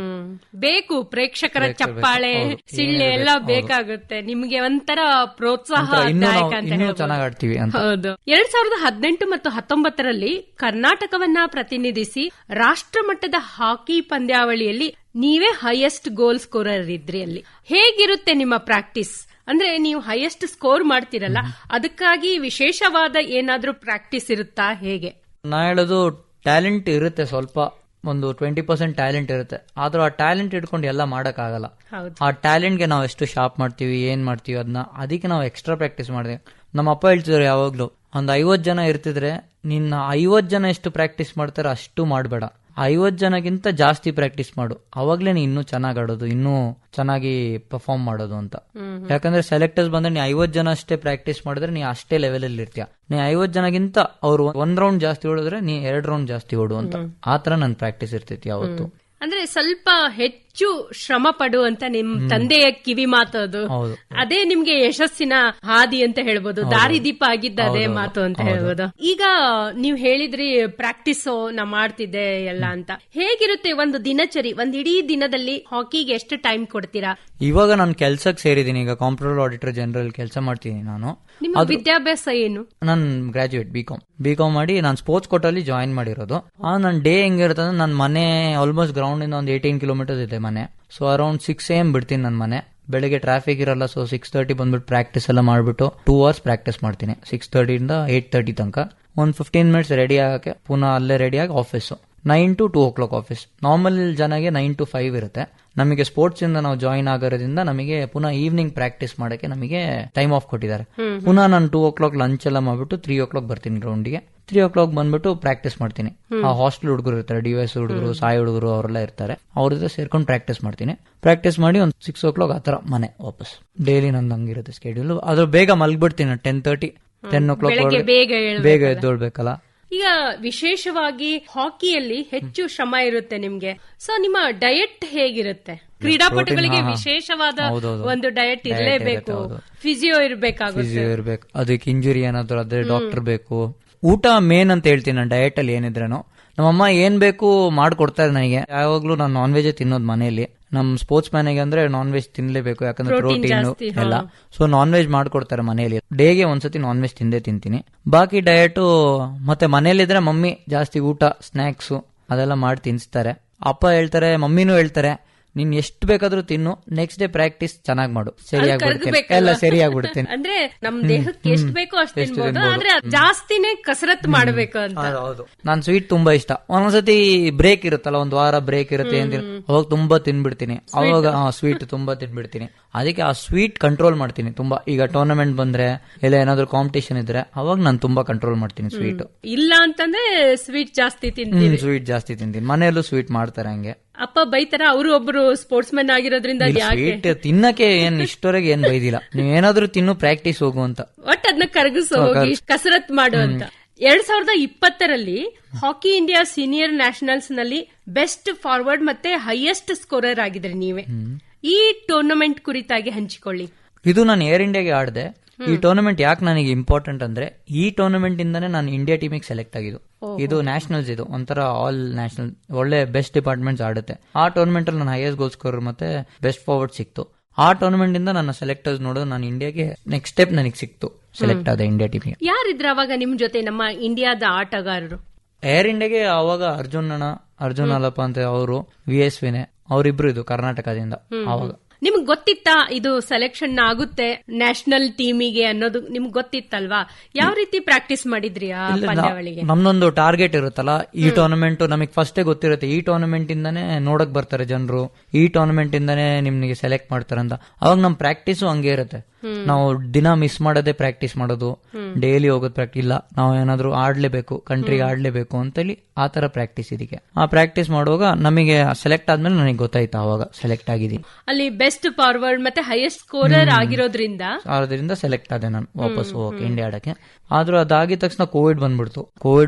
ಬೇಕು ಪ್ರೇಕ್ಷಕರ ಚಪ್ಪಾಳೆ ಸಿಳ್ಳೆ ಎಲ್ಲ ಬೇಕಾಗುತ್ತೆ, ನಿಮ್ಗೆ ಒಂಥರ ಪ್ರೋತ್ಸಾಹ ಇನ್ನೂ ಚೆನ್ನಾಗ್ ಆಡ್ತೀವಿ ಅಂತ. ಹೌದು. 2018 ಮತ್ತು 19ರಲ್ಲಿ ಕರ್ನಾಟಕವನ್ನ ಪ್ರತಿನಿಧಿಸಿ ರಾಷ್ಟ್ರ ಮಟ್ಟದ ಹಾಕಿ ಪಂದ್ಯಾವಳಿಯಲ್ಲಿ ನೀವೇ ಹೈಯೆಸ್ಟ್ ಗೋಲ್ ಸ್ಕೋರರ್ ಇದ್ರಿ. ಅಲ್ಲಿ ಹೇಗಿರುತ್ತೆ ನಿಮ್ಮ ಪ್ರಾಕ್ಟೀಸ್? ಅಂದ್ರೆ ನೀವು ಹೈಯೆಸ್ಟ್ ಸ್ಕೋರ್ ಮಾಡ್ತಿರಲ್ಲ, ಅದಕ್ಕಾಗಿ ವಿಶೇಷವಾದ ಏನಾದ್ರೂ ಪ್ರಾಕ್ಟೀಸ್ ಇರುತ್ತಾ? ಹೇಗೆ? ನಾ ಹೇಳೋದು ಟ್ಯಾಲೆಂಟ್ ಇರುತ್ತೆ, ಸ್ವಲ್ಪ ಒಂದು 20% ಟ್ಯಾಲೆಂಟ್ ಇರುತ್ತೆ. ಆದ್ರೂ ಆ ಟ್ಯಾಲೆಂಟ್ ಇಟ್ಕೊಂಡು ಎಲ್ಲ ಮಾಡಕ್ ಆಗಲ್ಲ. ಆ ಟ್ಯಾಲೆಂಟ್ಗೆ ನಾವು ಎಷ್ಟು ಶಾರ್ಪ್ ಮಾಡ್ತೀವಿ, ಏನ್ ಮಾಡ್ತೀವಿ ಅದಕ್ಕೆ ನಾವು ಎಕ್ಸ್ಟ್ರಾ ಪ್ರಾಕ್ಟೀಸ್ ಮಾಡಿದೆ. ನಮ್ಮ ಅಪ್ಪ ಹೇಳ್ತಿದ್ರು ಯಾವಾಗ್ಲೂ, ಒಂದ್ 50 ಜನ ಇರ್ತಿದ್ರೆ ನಿನ್ನ 50 ಜನ ಎಷ್ಟು ಪ್ರಾಕ್ಟೀಸ್ ಮಾಡ್ತಾರೆ ಅಷ್ಟು ಮಾಡಬೇಡ, 50 ಜನಗಿಂತ ಜಾಸ್ತಿ ಪ್ರಾಕ್ಟೀಸ್ ಮಾಡು, ಅವಾಗ್ಲೇ ನೀ ಇನ್ನೂ ಚೆನ್ನಾಗಿ ಆಡೋದು, ಇನ್ನೂ ಚೆನ್ನಾಗಿ ಪರ್ಫಾರ್ಮ್ ಮಾಡೋದು ಅಂತ. ಯಾಕಂದ್ರೆ ಸೆಲೆಕ್ಟರ್ಸ್ ಬಂದ್ರೆ ನೀ 50 ಜನ ಅಷ್ಟೇ ಪ್ರಾಕ್ಟೀಸ್ ಮಾಡಿದ್ರೆ ನೀ ಅಷ್ಟೇ ಲೆವೆಲ್ ಅಲ್ಲಿ ಇರ್ತೀಯ. ನೀ 50 ಜನಗಿಂತ ಅವ್ರು 1 ರೌಂಡ್ ಜಾಸ್ತಿ ಓಡಿದ್ರೆ ನೀ 2 ರೌಂಡ್ ಜಾಸ್ತಿ ಓಡು ಅಂತ. ಆತರ ನನ್ ಪ್ರಾಕ್ಟೀಸ್ ಇರ್ತೈತಿ ಯಾವತ್ತು. ಅಂದ್ರೆ ಸ್ವಲ್ಪ ಹೆಚ್ಚು ಶ್ರಮ ಪಡು ಅಂತ ನಿಮ್ ತಂದೆಯ ಕಿವಿ ಮಾತದು, ಅದೇ ನಿಮ್ಗೆ ಯಶಸ್ಸಿನ ಹಾದಿ ಅಂತ ಹೇಳ್ಬೋದು, ದಾರಿದೀಪ ಆಗಿದ್ದ ಅದೇ ಮಾತು ಅಂತ ಹೇಳ್ಬೋದು. ಈಗ ನೀವ್ ಹೇಳಿದ್ರಿ ಪ್ರಾಕ್ಟೀಸ್ ನಾ ಮಾಡ್ತಿದ್ದೆ ಎಲ್ಲ ಅಂತ. ಹೇಗಿರುತ್ತೆ ಒಂದು ದಿನಚರಿ, ಒಂದ್ ಇಡೀ ದಿನದಲ್ಲಿ ಹಾಕಿಗೆ ಎಷ್ಟು ಟೈಮ್ ಕೊಡ್ತೀರಾ? ಇವಾಗ ನಾನು ಕೆಲ್ಸಕ್ಕೆ ಸೇರಿದೀನಿ, ಈಗ ಕಾಂಪ್ಟ್ರೋಲರ್ ಆಡಿಟರ್ ಜನರಲ್ ಕೆಲಸ ಮಾಡ್ತೀನಿ ನಾನು. ನಿಮ್ಮ ವಿದ್ಯಾಭ್ಯಾಸ ಏನು? ನಾನು ಗ್ರಾಜುಯೇಟ್ ಬಿಕಾಮ್ ಮಾಡಿ ನಾನು ಸ್ಪೋರ್ಟ್ಸ್ ಕೋಟಲ್ಲಿ ಜಾಯಿನ್ ಮಾಡಿರೋದು. ನನ್ನ ಡೇ ಹೆಂಗಿರುತ್ತೆ ಅಂದ್ರೆ, ನನ್ನ ಮನೆ ಆಲ್ಮೋಸ್ಟ್ ಗ್ರೌಂಡ್ ಇಂದ ಒಂದು 18 ಕಿಲೋಮೀಟರ್ಸ್ ಇದೆ ಮನೆ. ಸೊ ಅರೌಂಡ್ 6 AM ಬಿಡ್ತೀನಿ ನನ್ನ ಮನೆ. ಬೆಳಗ್ಗೆ ಟ್ರಾಫಿಕ್ ಇರಲ್ಲ, ಸೊ 6:30 ಬಂದ್ಬಿಟ್ಟು ಪ್ರಾಕ್ಟೀಸ್ ಎಲ್ಲ ಮಾಡ್ಬಿಟ್ಟು 2 hours ಪ್ರಾಕ್ಟೀಸ್ ಮಾಡ್ತೀನಿ. 6:30 ಇಂದ 8:30 ತನಕ. ಒಂದು 15 ಮಿನಿಟ್ಸ್ ರೆಡಿ ಆಗಕ್ಕೆ, ಪುನಃ ಅಲ್ಲೇ ರೆಡಿ ಆಗಿ office. 9 to 2 o'clock office. Normal ಜನಗೆ 9 to 5 ಇರುತ್ತೆ. ನಮಗೆ ಸ್ಪೋರ್ಟ್ಸ್ ಇಂದ ನಾವು ಜಾಯಿನ್ ಆಗೋದ್ರಿಂದ ನಮಗೆ ಪುನಃ ಈವ್ನಿಂಗ್ ಪ್ರಾಕ್ಟೀಸ್ ಮಾಡಕ್ಕೆ ನಮಗೆ ಟೈಮ್ ಆಫ್ ಕೊಟ್ಟಿದ್ದಾರೆ. ಪುನಃ ನಾನು 2 o'clock ಲಂಚ್ ಎಲ್ಲ ಮಾಡ್ಬಿಟ್ಟು 3 o'clock ಬರ್ತೀನಿ ಗ್ರೌಂಡ್ಗೆ. 3 o'clock ಬಂದ್ಬಿಟ್ಟು ಪ್ರಾಕ್ಟೀಸ್ ಮಾಡ್ತೀನಿ. ಆ ಹಾಸ್ಟೆಲ್ ಹುಡುಗರು ಇರ್ತಾರೆ, DYS ಹುಡುಗರು, ಸಾಯಿ ಹುಡುಗರು ಅವರೆಲ್ಲ ಇರ್ತಾರೆ, ಅವ್ರ ಜೊತೆ ಸೇರ್ಕೊಂಡು ಪ್ರಾಕ್ಟೀಸ್ ಮಾಡ್ತೀನಿ. ಪ್ರಾಕ್ಟೀಸ್ ಮಾಡಿ ಒಂದು 6 o'clock ಆತರ ಮನೆ ವಾಪಸ್. ಡೈಲಿ ನಂದು ಹಂಗಿರುತ್ತೆ ಸ್ಕೆಡ್ಯೂಲ್. ಅದ್ರ ಬೇಗ ಮಲ್ಗ್ಬಿಡ್ತೀನಿ. 10:30 10 o'clock ಬೇಗ ಎದ್ದೋಳ್ಬೇಕಲ್ಲ. ಈಗ ವಿಶೇಷವಾಗಿ ಹಾಕಿಯಲ್ಲಿ ಹೆಚ್ಚು ಶ್ರಮ ಇರುತ್ತೆ ನಿಮ್ಗೆ. ಸೊ ನಿಮ್ಮ ಡಯಟ್ ಹೇಗಿರುತ್ತೆ? ಕ್ರೀಡಾಪಟುಗಳಿಗೆ ವಿಶೇಷವಾದ ಒಂದು ಡಯಟ್ ಇರಲೇಬೇಕು, ಫಿಸಿಯೋ ಇರಬೇಕಾಗುತ್ತೆ. ಅದಕ್ಕೆ ಇಂಜುರಿ ಏನಾದ್ರು ಅದೇ ಡಾಕ್ಟರ್ ಬೇಕು. ಊಟ ಮೇನ್ ಅಂತ ಹೇಳ್ತೀನಿ ನಾನು ಡಯಟ್ ಅಲ್ಲಿ ಏನಿದ್ರೇನು. ನಮ್ಮಮ್ಮ ಏನ್ ಬೇಕು ಮಾಡ್ಕೊಡ್ತಾರೆ ನನಗೆ. ಯಾವಾಗ್ಲೂ ನಾನು ನಾನ್ ವೆಜ್ ತಿನ್ನೋದು ಮನೆಯಲ್ಲಿ. ನಮ್ ಸ್ಪೋರ್ಟ್ಸ್ ಮ್ಯಾನಿಗೆ ಅಂದ್ರೆ ನಾನ್ ವೆಜ್ ತಿನ್ಲೇಬೇಕು, ಯಾಕಂದ್ರೆ ಪ್ರೋಟೀನ್ ಎಲ್ಲ. ಸೊ ನಾನ್ ವೆಜ್ ಮಾಡ್ಕೊಡ್ತಾರೆ ಮನೆಯಲ್ಲಿ. ಡೇಗೆ ಒಂದ್ಸತಿ ನಾನ್ ವೆಜ್ ತಿಂತೀನಿ. ಬಾಕಿ ಡಯಟ್ ಮತ್ತೆ ಮನೇಲಿದ್ರೆ ಮಮ್ಮಿ ಜಾಸ್ತಿ ಊಟ ಸ್ನಾಕ್ಸ್ ಅದೆಲ್ಲ ಮಾಡಿ ತಿನ್ಸ್ತಾರೆ. ಅಪ್ಪ ಹೇಳ್ತಾರೆ, ಮಮ್ಮಿನೂ ಹೇಳ್ತಾರೆ, ನೀನ್ ಎಷ್ಟು ಬೇಕಾದ್ರೂ ತಿನ್ನು, ನೆಕ್ಸ್ಟ್ ಡೇ ಪ್ರಾಕ್ಟೀಸ್ ಚೆನ್ನಾಗಿ ಮಾಡು, ಸರಿಯಾಗ್ಬಿಡ್ತೇನೆ. ಅಂದ್ರೆ ನಮ್ ದೇಹಕ್ಕೆ ಎಷ್ಟು ಬೇಕೋ ಅಷ್ಟು ತಿನ್ಬೋದು, ಆದ್ರೆ ಜಾಸ್ತಿನೇ ಕಸರತ್ ಮಾಡ್ಬೇಕು ಅಂತ. ಹೌದು. ನಾನ್ ಸ್ವೀಟ್ ತುಂಬಾ ಇಷ್ಟ. ಒಂದೊಂದ್ಸತಿ ಬ್ರೇಕ್ ಇರುತ್ತಲ್ಲ, ಒಂದ್ ವಾರ ಬ್ರೇಕ್ ಇರುತ್ತೆ ಅಂತ, ಅವಾಗ ತುಂಬಾ ತಿನ್ಬಿಡ್ತೀನಿ. ಅವಾಗ ಸ್ವೀಟ್ ತುಂಬಾ ತಿನ್ಬಿಡ್ತೀನಿ. ಅದಕ್ಕೆ ಆ ಸ್ವೀಟ್ ಕಂಟ್ರೋಲ್ ಮಾಡ್ತೀನಿ ತುಂಬಾ. ಈಗ ಟೂರ್ನಮೆಂಟ್ ಬಂದ್ರೆ ಇಲ್ಲ ಏನಾದ್ರು ಕಾಂಪಿಟೇಷನ್ ಇದ್ರೆ ಅವಾಗ ನಾನು ತುಂಬಾ ಕಂಟ್ರೋಲ್ ಮಾಡ್ತೀನಿ ಸ್ವೀಟ್. ಇಲ್ಲ ಅಂತಂದ್ರೆ ಸ್ವೀಟ್ ಜಾಸ್ತಿ ತಿಂತೀನಿ. ಮನೆಯಲ್ಲೂ ಸ್ವೀಟ್ ಮಾಡ್ತಾರೆ ಹಂಗೆ. ಅಪ್ಪ ಬೈತಾರ, ಅವರು ಒಬ್ರು ಸ್ಪೋರ್ಟ್ಸ್ ಮ್ಯಾನ್ ಆಗಿರೋದ್ರಿಂದ. ಸ್ವೀಟ್ ತಿನ್ನಕ್ಕೆ ಏನ್ ಇಷ್ಟವರೆಗೆ ಏನ್ ಬೈದಿಲ್ಲ, ನೀವೇನಾದ್ರೂ ತಿನ್ನು ಪ್ರಾಕ್ಟೀಸ್ ಹೋಗು ಅಂತ. ಒಟ್ಟು ಅದನ್ನ ಕರಗಿಸೋ ಹೋಗಿ ಕಸರತ್ ಮಾಡು ಅಂತ. 2020ರಲ್ಲಿ ಹಾಕಿ ಇಂಡಿಯಾ ಸೀನಿಯರ್ ನ್ಯಾಷನಲ್ಸ್ ನಲ್ಲಿ ಬೆಸ್ಟ್ ಫಾರ್ವರ್ಡ್ ಮತ್ತೆ ಹೈಯೆಸ್ಟ್ ಸ್ಕೋರರ್ ಆಗಿದ್ರೆ ನೀವೇ. ಈ ಟೂರ್ನಮೆಂಟ್ ಕುರಿತಾಗಿ ಹಂಚಿಕೊಳ್ಳಿ. ಇದು ನಾನು ಏರ್ ಇಂಡಿಯಾಗೆ ಆಡಿದೆ. ಈ ಟೂರ್ನಮೆಂಟ್ ಯಾಕೆ ನನಗೆ ಇಂಪಾರ್ಟೆಂಟ್ ಅಂದ್ರೆ, ಈ ಟೂರ್ನಮೆಂಟ್ ಇಂದಾನೆ ನಾನು ಇಂಡಿಯಾ ಟೀಮಿಗೆ ಸೆಲೆಕ್ಟ್ ಆಗಿದ್ದು. ಇದು ನ್ಯಾಷನಲ್ಸ್, ಇದು ಒಂಥರ ಆಲ್ ನ್ಯಾಷನಲ್, ಒಳ್ಳೆ ಬೆಸ್ಟ್ ಡಿಪಾರ್ಟ್ಮೆಂಟ್ಸ್ ಆಡುತ್ತೆ. ಆ ಟೂರ್ನಮೆಂಟ್ ಅಲ್ಲಿ ನಾನು ಹೈಯೆಸ್ಟ್ ಗೋಲ್ ಸ್ಕೋರರ್ ಮತ್ತೆ ಬೆಸ್ಟ್ ಫಾರ್ವರ್ಡ್ ಸಿಕ್ತು. ಆ ಟೂರ್ನಮೆಂಟ್ ಇಂದ ನನ್ನ ಸೆಲೆಕ್ಟರ್ಸ್ ನೋಡೋದು ನಾನು ಇಂಡಿಯಾಗೆ ನೆಕ್ಸ್ಟ್ ಸ್ಟೆಪ್ ನನಗೆ ಸಿಕ್ತು, ಸೆಲೆಕ್ಟ್ ಆದ ಇಂಡಿಯಾ ಟೀಮಿಗೆ. ಯಾರಿದ್ರ ಅವಾಗ ನಿಮ್ ಜೊತೆ ನಮ್ಮ ಇಂಡಿಯಾದ ಆಟಗಾರರು? ಏರ್ ಇಂಡಿಯಾಗೆ ಅವಾಗ ಅರ್ಜುನ್ ಅಣ್ಣ, ಅರ್ಜುನ್ ಅಲ್ಲಪ್ಪ ಅಂತ ಅವರು VSVನೇ ಅವರಿಬ್ರು ಇದು ಕರ್ನಾಟಕದಿಂದ. ಅವಾಗ ನಿಮ್ಗೆ ಗೊತ್ತಿತ್ತಾ ಇದು ಸೆಲೆಕ್ಷನ್ ಆಗುತ್ತೆ ನ್ಯಾಷನಲ್ ಟೀಮಿಗೆ ಅನ್ನೋದು ನಿಮ್ಗೆ ಗೊತ್ತಿತ್ತಲ್ವಾ? ಯಾವ ರೀತಿ ಪ್ರಾಕ್ಟೀಸ್ ಮಾಡಿದ್ರಿ ಆ ಪಂದ್ಯಾವಳಿಗೆ? ನಮ್ದೊಂದು ಟಾರ್ಗೆಟ್ ಇರುತ್ತಲ್ಲ, ಈ ಟೂರ್ನಮೆಂಟ್ ನಮಗೆ ಫಸ್ಟೇ ಗೊತ್ತಿರುತ್ತೆ, ಈ ಟೂರ್ನಮೆಂಟ್ ಇಂದಾನೆ ನೋಡಕ್ ಬರ್ತಾರೆ ಜನರು, ಈ ಟೂರ್ನಮೆಂಟ್ ಇಂದಾನೆ ನಿಮ್ಗೆ ಸೆಲೆಕ್ಟ್ ಮಾಡ್ತಾರೆ ಅಂತ. ಅವಾಗ ನಮ್ ಪ್ರಾಕ್ಟೀಸು ಹಂಗೆ ಇರುತ್ತೆ. ನಾವು ದಿನ ಮಿಸ್ ಮಾಡೋದೇ ಪ್ರಾಕ್ಟೀಸ್ ಮಾಡೋದು, ಡೈಲಿ ಹೋಗೋದು ಪ್ರಾಕ್ಟೀಸ್ ಇಲ್ಲ, ನಾವು ಏನಾದ್ರು ಆಡ್ಲೇಬೇಕು, ಕಂಟ್ರಿಗೆ ಆಡ್ಲೇಬೇಕು ಅಂತೇಳಿ ಆ ತರ ಪ್ರಾಕ್ಟೀಸ್ ಇದಕ್ಕೆ. ಆ ಪ್ರಾಕ್ಟೀಸ್ ಮಾಡುವಾಗ ನಮಗೆ ಸೆಲೆಕ್ಟ್ ಆದ್ಮೇಲೆ ನನಗೆ ಗೊತ್ತಾಯ್ತು ಅವಾಗ ಸೆಲೆಕ್ಟ್ ಆಗಿದ್ದೀನಿ. ಅಲ್ಲಿ ಬೆಸ್ಟ್ ಫಾರ್ವರ್ಡ್ ಮತ್ತೆ ಹೈಯೆಸ್ಟ್ ಸ್ಕೋರರ್ ಆಗಿರೋದ್ರಿಂದ ಸೆಲೆಕ್ಟ್ ಆದೆ ನಾನು ವಾಪಸ್ ಹೋಗಕ್ಕೆ ಇಂಡಿಯಾ ಆಡಕ್ಕೆ. ಆದ್ರೂ ಅದಾಗಿದ ತಕ್ಷಣ ಕೋವಿಡ್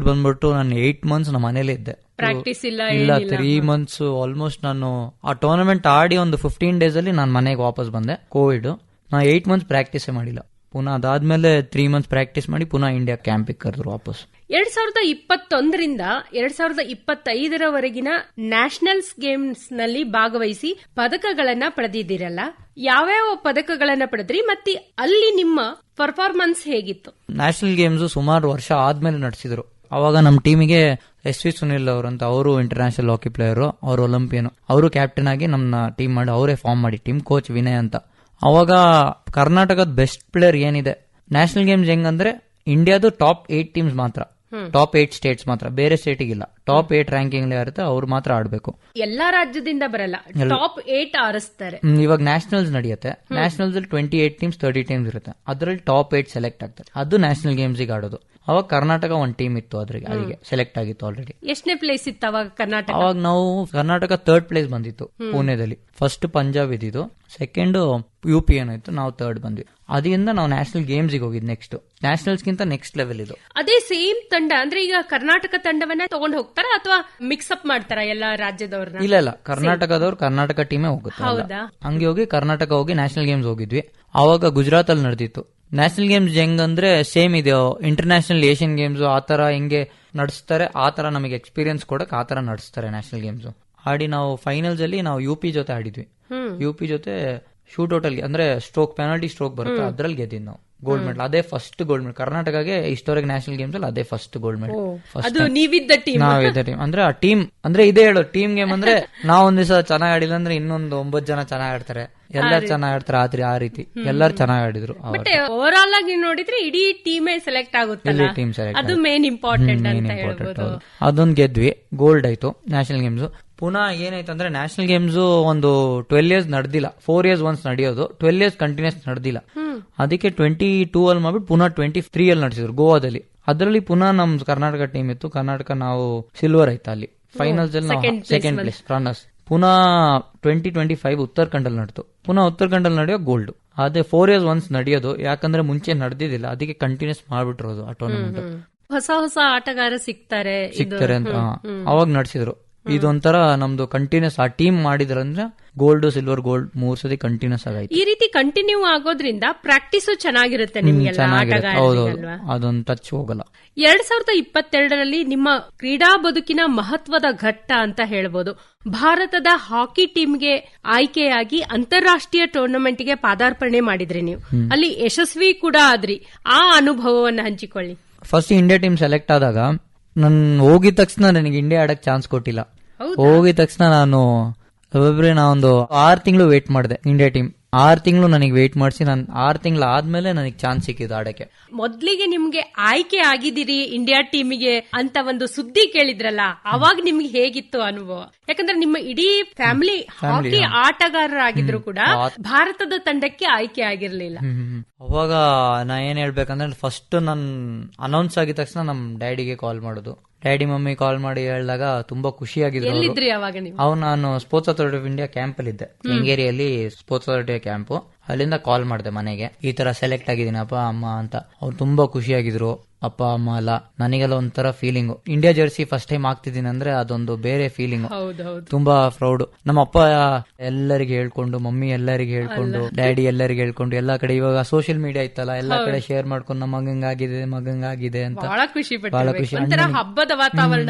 ಬಂದ್ಬಿಟ್ಟು ನಾನು 8 ಮಂತ್ಸ್ ನಮ್ಮ ಮನೇಲಿ ಇದ್ದೆ. ಪ್ರಾಕ್ಟೀಸ್ ಇಲ್ಲ 3 ಮಂತ್ಸ್ ಆಲ್ಮೋಸ್ಟ್. ನಾನು ಆ ಟೂರ್ನಮೆಂಟ್ ಆಡಿ ಒಂದು 15 ಡೇಸ್ ಅಲ್ಲಿ ನಾನು ಮನೆಗೆ ವಾಪಸ್ ಬಂದೆ. ಕೋವಿಡ್ ನಾ 8 ಮಂತ್ಸ್ ಪ್ರಾಕ್ಟೀಸೇ ಮಾಡಿಲ್ಲ. ಪುನಃ ಅದಾದ್ಮೇಲೆ 3 ಮಂತ್ಸ್ ಪ್ರಾಕ್ಟೀಸ್ ಮಾಡಿ ಪುನಃ ಇಂಡಿಯಾ ಕ್ಯಾಂಪಿಗೆ ಕರೆದ್ರು ವಾಪಸ್. 2021ರಿಂದ 2025ರವರೆಗಿನ ನ್ಯಾಷನಲ್ಸ್ ಗೇಮ್ಸ್ ನಲ್ಲಿ ಭಾಗವಹಿಸಿ ಪದಕಗಳನ್ನ ಪಡೆದಿದ್ದೀರಲ್ಲ, ಯಾವ್ಯಾವ ಪದಕಗಳನ್ನ ಪಡೆದ್ರಿ ಮತ್ತೆ ಅಲ್ಲಿ ನಿಮ್ಮ ಪರ್ಫಾರ್ಮೆನ್ಸ್ ಹೇಗಿತ್ತು? ನ್ಯಾಷನಲ್ ಗೇಮ್ಸ್ ಸುಮಾರು ವರ್ಷ ಆದ್ಮೇಲೆ ನಡೆಸಿದ್ರು. ಅವಾಗ ನಮ್ಮ ಟೀಮಿಗೆ SV ಸುನಿಲ್ ಅವರಂತ, ಅವರು ಇಂಟರ್ನ್ಯಾಷನಲ್ ಹಾಕಿ ಪ್ಲೇಯರ್, ಅವರು ಒಲಿಂಪಿಯನ್, ಅವರು ಕ್ಯಾಪ್ಟನ್ ಆಗಿ ನಮ್ಮ ಟೀಮ್ ಮಾಡಿ ಅವರೇ ಫಾರ್ಮ್ ಮಾಡಿ ಟೀಮ್ ಕೋಚ್ ವಿನಯ್ ಅಂತ. ಅವಾಗ ಕರ್ನಾಟಕದ ಬೆಸ್ಟ್ ಪ್ಲೇಯರ್ ಏನಿದೆ ನ್ಯಾಷನಲ್ ಗೇಮ್ಸ್ ಹೆಂಗಂದ್ರೆ ಇಂಡಿಯಾದು ಟಾಪ್ 8 ಟೀಮ್ಸ್ ಮಾತ್ರ, ಟಾಪ್ 8 ಸ್ಟೇಟ್ಸ್ ಮಾತ್ರ, ಬೇರೆ ಸ್ಟೇಟಿಗಿಲ್ಲ. ಟಾಪ್ 8 ರ್ಯಾಂಕಿಂಗ್ ಇರುತ್ತೆ, ಅವ್ರು ಮಾತ್ರ ಆಡ್ಬೇಕು. ಎಲ್ಲಾ ರಾಜ್ಯದಿಂದ ಬರಲ್ಲ, ಟಾಪ್ 8 ಆರಿಸ್ತಾರೆ. ಇವಾಗ ನ್ಯಾಷನಲ್ಸ್ ನಡೆಯುತ್ತೆ, ನ್ಯಾಷನಲ್ಸ್ ಅಲ್ಲಿ 28 ಟೀಮ್ಸ್ 30 ಟೀಮ್ಸ್ ಇರುತ್ತೆ, ಅದರಲ್ಲಿ ಟಾಪ್ 8 ಸೆಲೆಕ್ಟ್ ಆಗ್ತಾರೆ. ಅದು ನ್ಯಾಷನಲ್ ಗೇಮ್ಸ್ ಗೆ ಆಡೋದು. ಅವಾಗ ಕರ್ನಾಟಕ ಒಂದು ಟೀಮ್ ಇತ್ತು, ಅಲ್ಲಿಗೆ ಸೆಲೆಕ್ಟ್ ಆಗಿತ್ತು ಆಲ್ರೆಡಿ. ಎಷ್ಟನೇ ಪ್ಲೇಸ್ ಇತ್ತು ಅವಾಗ ಕರ್ನಾಟಕ? ಅವಾಗ ನಾವು ಕರ್ನಾಟಕ 3rd ಪ್ಲೇಸ್ ಬಂದಿತ್ತು ಪುಣೆದಲ್ಲಿ. ಫಸ್ಟ್ ಪಂಜಾಬ್ ಇದ್ದಿದ್ದು, ಸೆಕೆಂಡ್ UP ಏನಾಯ್ತು, ನಾವು 3rd ಬಂದ್ವಿ. ಅದರಿಂದ ನಾವು ನ್ಯಾಷನಲ್ ಗೇಮ್ಸ್ ಗೆ ಹೋಗಿದ್. ನೆಕ್ಸ್ಟ್ ನ್ಯಾಷನಲ್ಸ್ ಗಿಂತ ನೆಕ್ಸ್ಟ್ ಲೆವೆಲ್ ಇದು. ಅದೇ ಸೇಮ್ ತಂಡ ಅಂದ್ರೆ ಈಗ ಕರ್ನಾಟಕ ತಂಡವನ್ನ ತಗೊಂಡ್ ಹೋಗ್ತಾರ ಅಥವಾ ಮಿಕ್ಸ್ ಅಪ್ ಮಾಡ್ತಾರ ಎಲ್ಲಾ ರಾಜ್ಯದವ್ರನ್ನ? ಇಲ್ಲ, ಕರ್ನಾಟಕದವ್ರು ಕರ್ನಾಟಕ ಟೀಮೇ ಹೋಗುತ್ತೆ. ಹಂಗೆ ಹೋಗಿ ಕರ್ನಾಟಕ ಹೋಗಿ ನ್ಯಾಷನಲ್ ಗೇಮ್ಸ್ ಹೋಗಿದ್ವಿ. ಅವಾಗ ಗುಜರಾತ್ ಅಲ್ಲಿ ನಡೆದಿತ್ತು. ನ್ಯಾಷನಲ್ ಗೇಮ್ಸ್ ಹೆಂಗಂದ್ರೆ ಸೇಮ್ ಇದೆ, ಇಂಟರ್ನ್ಯಾಷನಲ್ ಏಷ್ಯನ್ ಗೇಮ್ಸ್ ಆತರ ಹೆಂಗೆ ನಡೆಸ್ತಾರೆ ಆತರ ನಮಗೆ ಎಕ್ಸ್ಪೀರಿಯನ್ಸ್ ಕೊಡಕ್ ಆತರ ನಡೆಸ್ತಾರೆ ನ್ಯಾಷನಲ್ ಗೇಮ್ಸ್. ಆಡಿ ನಾವು ಫೈನಲ್ಸ್ ಅಲ್ಲಿ ನಾವು UP ಜೊತೆ ಆಡಿದ್ವಿ. UP ಜೊತೆ ಶೂಟ್ ಔಟ್ ಅಲ್ಲಿ ಅಂದ್ರೆ ಸ್ಟ್ರೋಕ್, ಪೆನಾಲ್ಟಿ ಸ್ಟ್ರೋಕ್ ಬರುತ್ತೆ, ಅದ್ರಲ್ಲಿ ಗೆದ್ದಿದ್ದು ನಾವು. ಗೋಲ್ಡ್ ಮೆಡಲ್, ಅದೇ ಫಸ್ಟ್ ಗೋಲ್ಡ್ ಮೆಡಲ್ ಕರ್ನಾಟಕಗೆ ಇಷ್ಟವರೆಗೆ ನ್ಯಾಷನಲ್ ಗೇಮ್ಸ್ ಅಲ್ಲಿ ಅದೇ ಫಸ್ಟ್ ಗೋಲ್ಡ್ ಮೆಡಲ್. ನಾವಿದ್ದ ಟೀಮ್ ಅಂದ್ರೆ ಆ ಟೀಮ್ ಅಂದ್ರೆ ಇದೇ ಹೇಳೋ ಟೀಮ್ ಗೇಮ್ ಅಂದ್ರೆ ನಾವ್ ಒಂದ್ ದಿವಸ ಚೆನ್ನಾಗಿ ಆಡಿಲ್ಲ ಅಂದ್ರೆ ಇನ್ನೊಂದು 9 ಜನ ಚೆನ್ನಾಗಿ ಆಡ್ತಾರೆ, ಎಲ್ಲಾರು ಚೆನ್ನಾಗಿ ಆಡ್ತಾರೆ. ಆ ರೀತಿ ಎಲ್ಲಾರು ಚೆನ್ನಾಗಿ ಆಡಿದ್ರು. ಓವರ್ ಆಲ್ ಆಗಿ ನೋಡಿದ್ರೆ ಇಡೀ ಟೀಮೇ ಸೆಲೆಕ್ಟ್ ಆಗುತ್ತೆ, ಅದು ಮೇನ್ ಇಂಪಾರ್ಟೆಂಟ್ ಅಂತ ಹೇಳ್ಬೋದು. ಅದೊಂದು ಗೆದ್ವಿ, ಗೋಲ್ಡ್ ಆಯ್ತು ನ್ಯಾಷನಲ್ ಗೇಮ್ಸ್. ಪುನಃ ಏನಾಯ್ತು ಅಂದ್ರೆ ನ್ಯಾಷನಲ್ ಗೇಮ್ಸ್ ಒಂದು 12 ಇಯರ್ಸ್ ನಡೆದಿಲ್ಲ, 4 ಇಯರ್ಸ್ ಒನ್ಸ್ ನಡೆಯೋದು, 12 ಇಯರ್ಸ್ ಕಂಟಿನ್ಯೂಸ್ ನಡೆದಿಲ್ಲ. ಅದಕ್ಕೆ 22 ಅಲ್ಲಿ ಮಾಡ್ಬಿಟ್ಟು ಪುನಃ 23 ಅಲ್ಲಿ ನಡೆಸಿದ್ರು ಗೋವಾದಲ್ಲಿ. ಅದರಲ್ಲಿ ಪುನಃ ನಮ್ ಕರ್ನಾಟಕ ಟೀಮ್ ಇತ್ತು. ಕರ್ನಾಟಕ ನಾವು ಸಿಲ್ವರ್ ಆಯ್ತು ಅಲ್ಲಿ. ಫೈನಲ್ಸ್ ಅಲ್ಲಿ ನಾವು ಸೆಕೆಂಡ್ ಪ್ಲೇಸ್ ರನ್ನರ್ಸ್. ಪುನಃ 2025 ಉತ್ತರಾಖಂಡಲ್ಲಿ ನಡೆದು, ಪುನಃ ಉತ್ತರಾಖಂಡಲ್ಲಿ ನಡೆಯೋ ಗೋಲ್ಡ್. ಅದೇ 4 ಇಯರ್ಸ್ ಒನ್ಸ್ ನಡೆಯೋದು, ಯಾಕಂದ್ರೆ ಮುಂಚೆ ನಡೆದಿದ್ದಿಲ್ಲ, ಅದಕ್ಕೆ ಕಂಟಿನ್ಯೂಸ್ ಮಾಡ್ಬಿಟ್ಟಿರೋದು ಆ ಟೂರ್ನಮೆಂಟ್. ಹೊಸ ಆಟಗಾರ ಸಿಗ್ತಾರೆ ಅಂತ ಅವಾಗ ನಡೆಸಿದ್ರು. ಇದೊಂಥರ ನಮ್ದು ಕಂಟಿನ್ಯೂಸ್ ಆ ಟೀಮ್ ಮಾಡಿದ್ರಂದ್ರೆ ಗೋಲ್ಡ್ ಸಿಲ್ವರ್ ಗೋಲ್ಡ್ 3 ಸತಿ ಕಂಟಿನ್ಯೂಸ್ ಆಗಾಯ್ತು. ಈ ರೀತಿ ಕಂಟಿನ್ಯೂ ಆಗೋದ್ರಿಂದ ಪ್ರಾಕ್ಟೀಸ್ ಚೆನ್ನಾಗಿರುತ್ತೆ ನಿಮ್ಗೆಲ್ಲ. ಅದೊಂದು ಟಚ್ ಹೋಗಲ್ಲ. 2022ರಲ್ಲಿ ನಿಮ್ಮ ಕ್ರೀಡಾ ಬದುಕಿನ ಮಹತ್ವದ ಘಟ್ಟ ಅಂತ ಹೇಳ್ಬೋದು. ಭಾರತದ ಹಾಕಿ ಟೀಮ್ಗೆ ಆಯ್ಕೆಯಾಗಿ ಅಂತಾರಾಷ್ಟ್ರೀಯ ಟೂರ್ನಮೆಂಟ್ಗೆ ಪಾದಾರ್ಪಣೆ ಮಾಡಿದ್ರಿ ನೀವು. ಅಲ್ಲಿ ಯಶಸ್ವಿ ಕೂಡ ಆದ್ರಿ. ಆ ಅನುಭವವನ್ನು ಹಂಚಿಕೊಳ್ಳಿ. ಫಸ್ಟ್ ಇಂಡಿಯಾ ಟೀಮ್ ಸೆಲೆಕ್ಟ್ ಆದಾಗ ನನ್ ಹೋಗಿದ ತಕ್ಷಣ ನನಗೆ ಇಂಡಿಯಾ ಆಡಕ್ ಚಾನ್ಸ್ ಕೊಟ್ಟಿಲ್ಲ. ಹೋಗಿದ ತಕ್ಷಣ ನಾನು ಒಂದು 6 ತಿಂಗಳು ವೇಟ್ ಮಾಡಿದೆ. ಇಂಡಿಯಾ ಟೀಮ್ 6 ತಿಂಗಳು ನನಗೆ ವೇಟ್ ಮಾಡಿಸಿ, ನಾನು 6 ತಿಂಗಳು ಆದ್ಮೇಲೆ ನನಗೆ ಚಾನ್ಸ್ ಸಿಕ್ಕಿದ್ದು ಆಡಕ್ಕೆ. ಮೊದ್ಲಿಗೆ ನಿಮ್ಗೆ ಆಯ್ಕೆ ಆಗಿದ್ದೀರಿ ಇಂಡಿಯಾ ಟೀಮಿಗೆ ಅಂತ ಒಂದು ಸುದ್ದಿ ಕೇಳಿದ್ರಲ್ಲ, ಅವಾಗ ನಿಮ್ಗೆ ಹೇಗಿತ್ತು ಅನುಭವ? ಯಾಕಂದ್ರೆ ನಿಮ್ಮ ಇಡೀ ಫ್ಯಾಮಿಲಿ ಹಾಕಿ ಆಟಗಾರರಾಗಿದ್ರು ಕೂಡ ಭಾರತದ ತಂಡಕ್ಕೆ ಆಯ್ಕೆ ಆಗಿರ್ಲಿಲ್ಲ. ಅವಾಗ ನಾ ಏನ್ ಹೇಳ್ಬೇಕಂದ್ರೆ, ಫಸ್ಟ್ ನನ್ ಅನೌನ್ಸ್ ಆಗಿದ ತಕ್ಷಣ ನಮ್ ಡ್ಯಾಡಿಗೆ ಕಾಲ್ ಮಾಡೋದು. ಡ್ಯಾಡಿ ಮಮ್ಮಿ ಕಾಲ್ ಮಾಡಿ ಹೇಳಿದಾಗ ತುಂಬಾ ಖುಷಿಯಾಗಿದ್ರು. ಅವ್ ನಾನು sports authority of India camp ಅಲ್ಲಿ ಇದ್ದೆ, ಕೆಂಗೇರಿಯಲ್ಲಿ ಸ್ಪೋರ್ಟ್ಸ್ ಅಥಾರಿಟಿ ಕ್ಯಾಂಪ್. ಅಲ್ಲಿಂದ ಕಾಲ್ ಮಾಡಿದೆ ಮನೆಗೆ, ಈ ತರ ಸೆಲೆಕ್ಟ್ ಆಗಿದ್ದೀನಿ ಅಪ್ಪ ಅಮ್ಮ ಅಂತ. ಅವ್ರು ತುಂಬಾ ಖುಷಿಯಾಗಿದ್ರು, ಅಪ್ಪ ಅಮ್ಮ ಎಲ್ಲ. ನನಗೆಲ್ಲ ಒಂಥರ feeling, India jersey first time ಆಗ್ತಿದ್ದೀನಿ ಅಂದ್ರೆ ಅದೊಂದು ಬೇರೆ ಫೀಲಿಂಗ್, ತುಂಬಾ ಪ್ರೌಡ್. ನಮ್ಮ ಅಪ್ಪ ಎಲ್ಲರಿಗೆ ಹೇಳ್ಕೊಂಡು, ಮಮ್ಮಿ ಎಲ್ಲರಿಗೆ ಹೇಳ್ಕೊಂಡು, ಡ್ಯಾಡಿ ಎಲ್ಲರಿಗೆ ಹೇಳ್ಕೊಂಡು, ಎಲ್ಲಾ ಕಡೆ ಇವಾಗ ಸೋಷಿಯಲ್ ಮೀಡಿಯಾ ಇತ್ತಲ್ಲ, ಎಲ್ಲಾ ಕಡೆ ಶೇರ್ ಮಾಡ್ಕೊಂಡು ನಮ್ಮ ಮಗಂಗಾಗಿದೆ ಅಂತ ಬಹಳ ಖುಷಿ. ಹಬ್ಬದ ವಾತಾವರಣ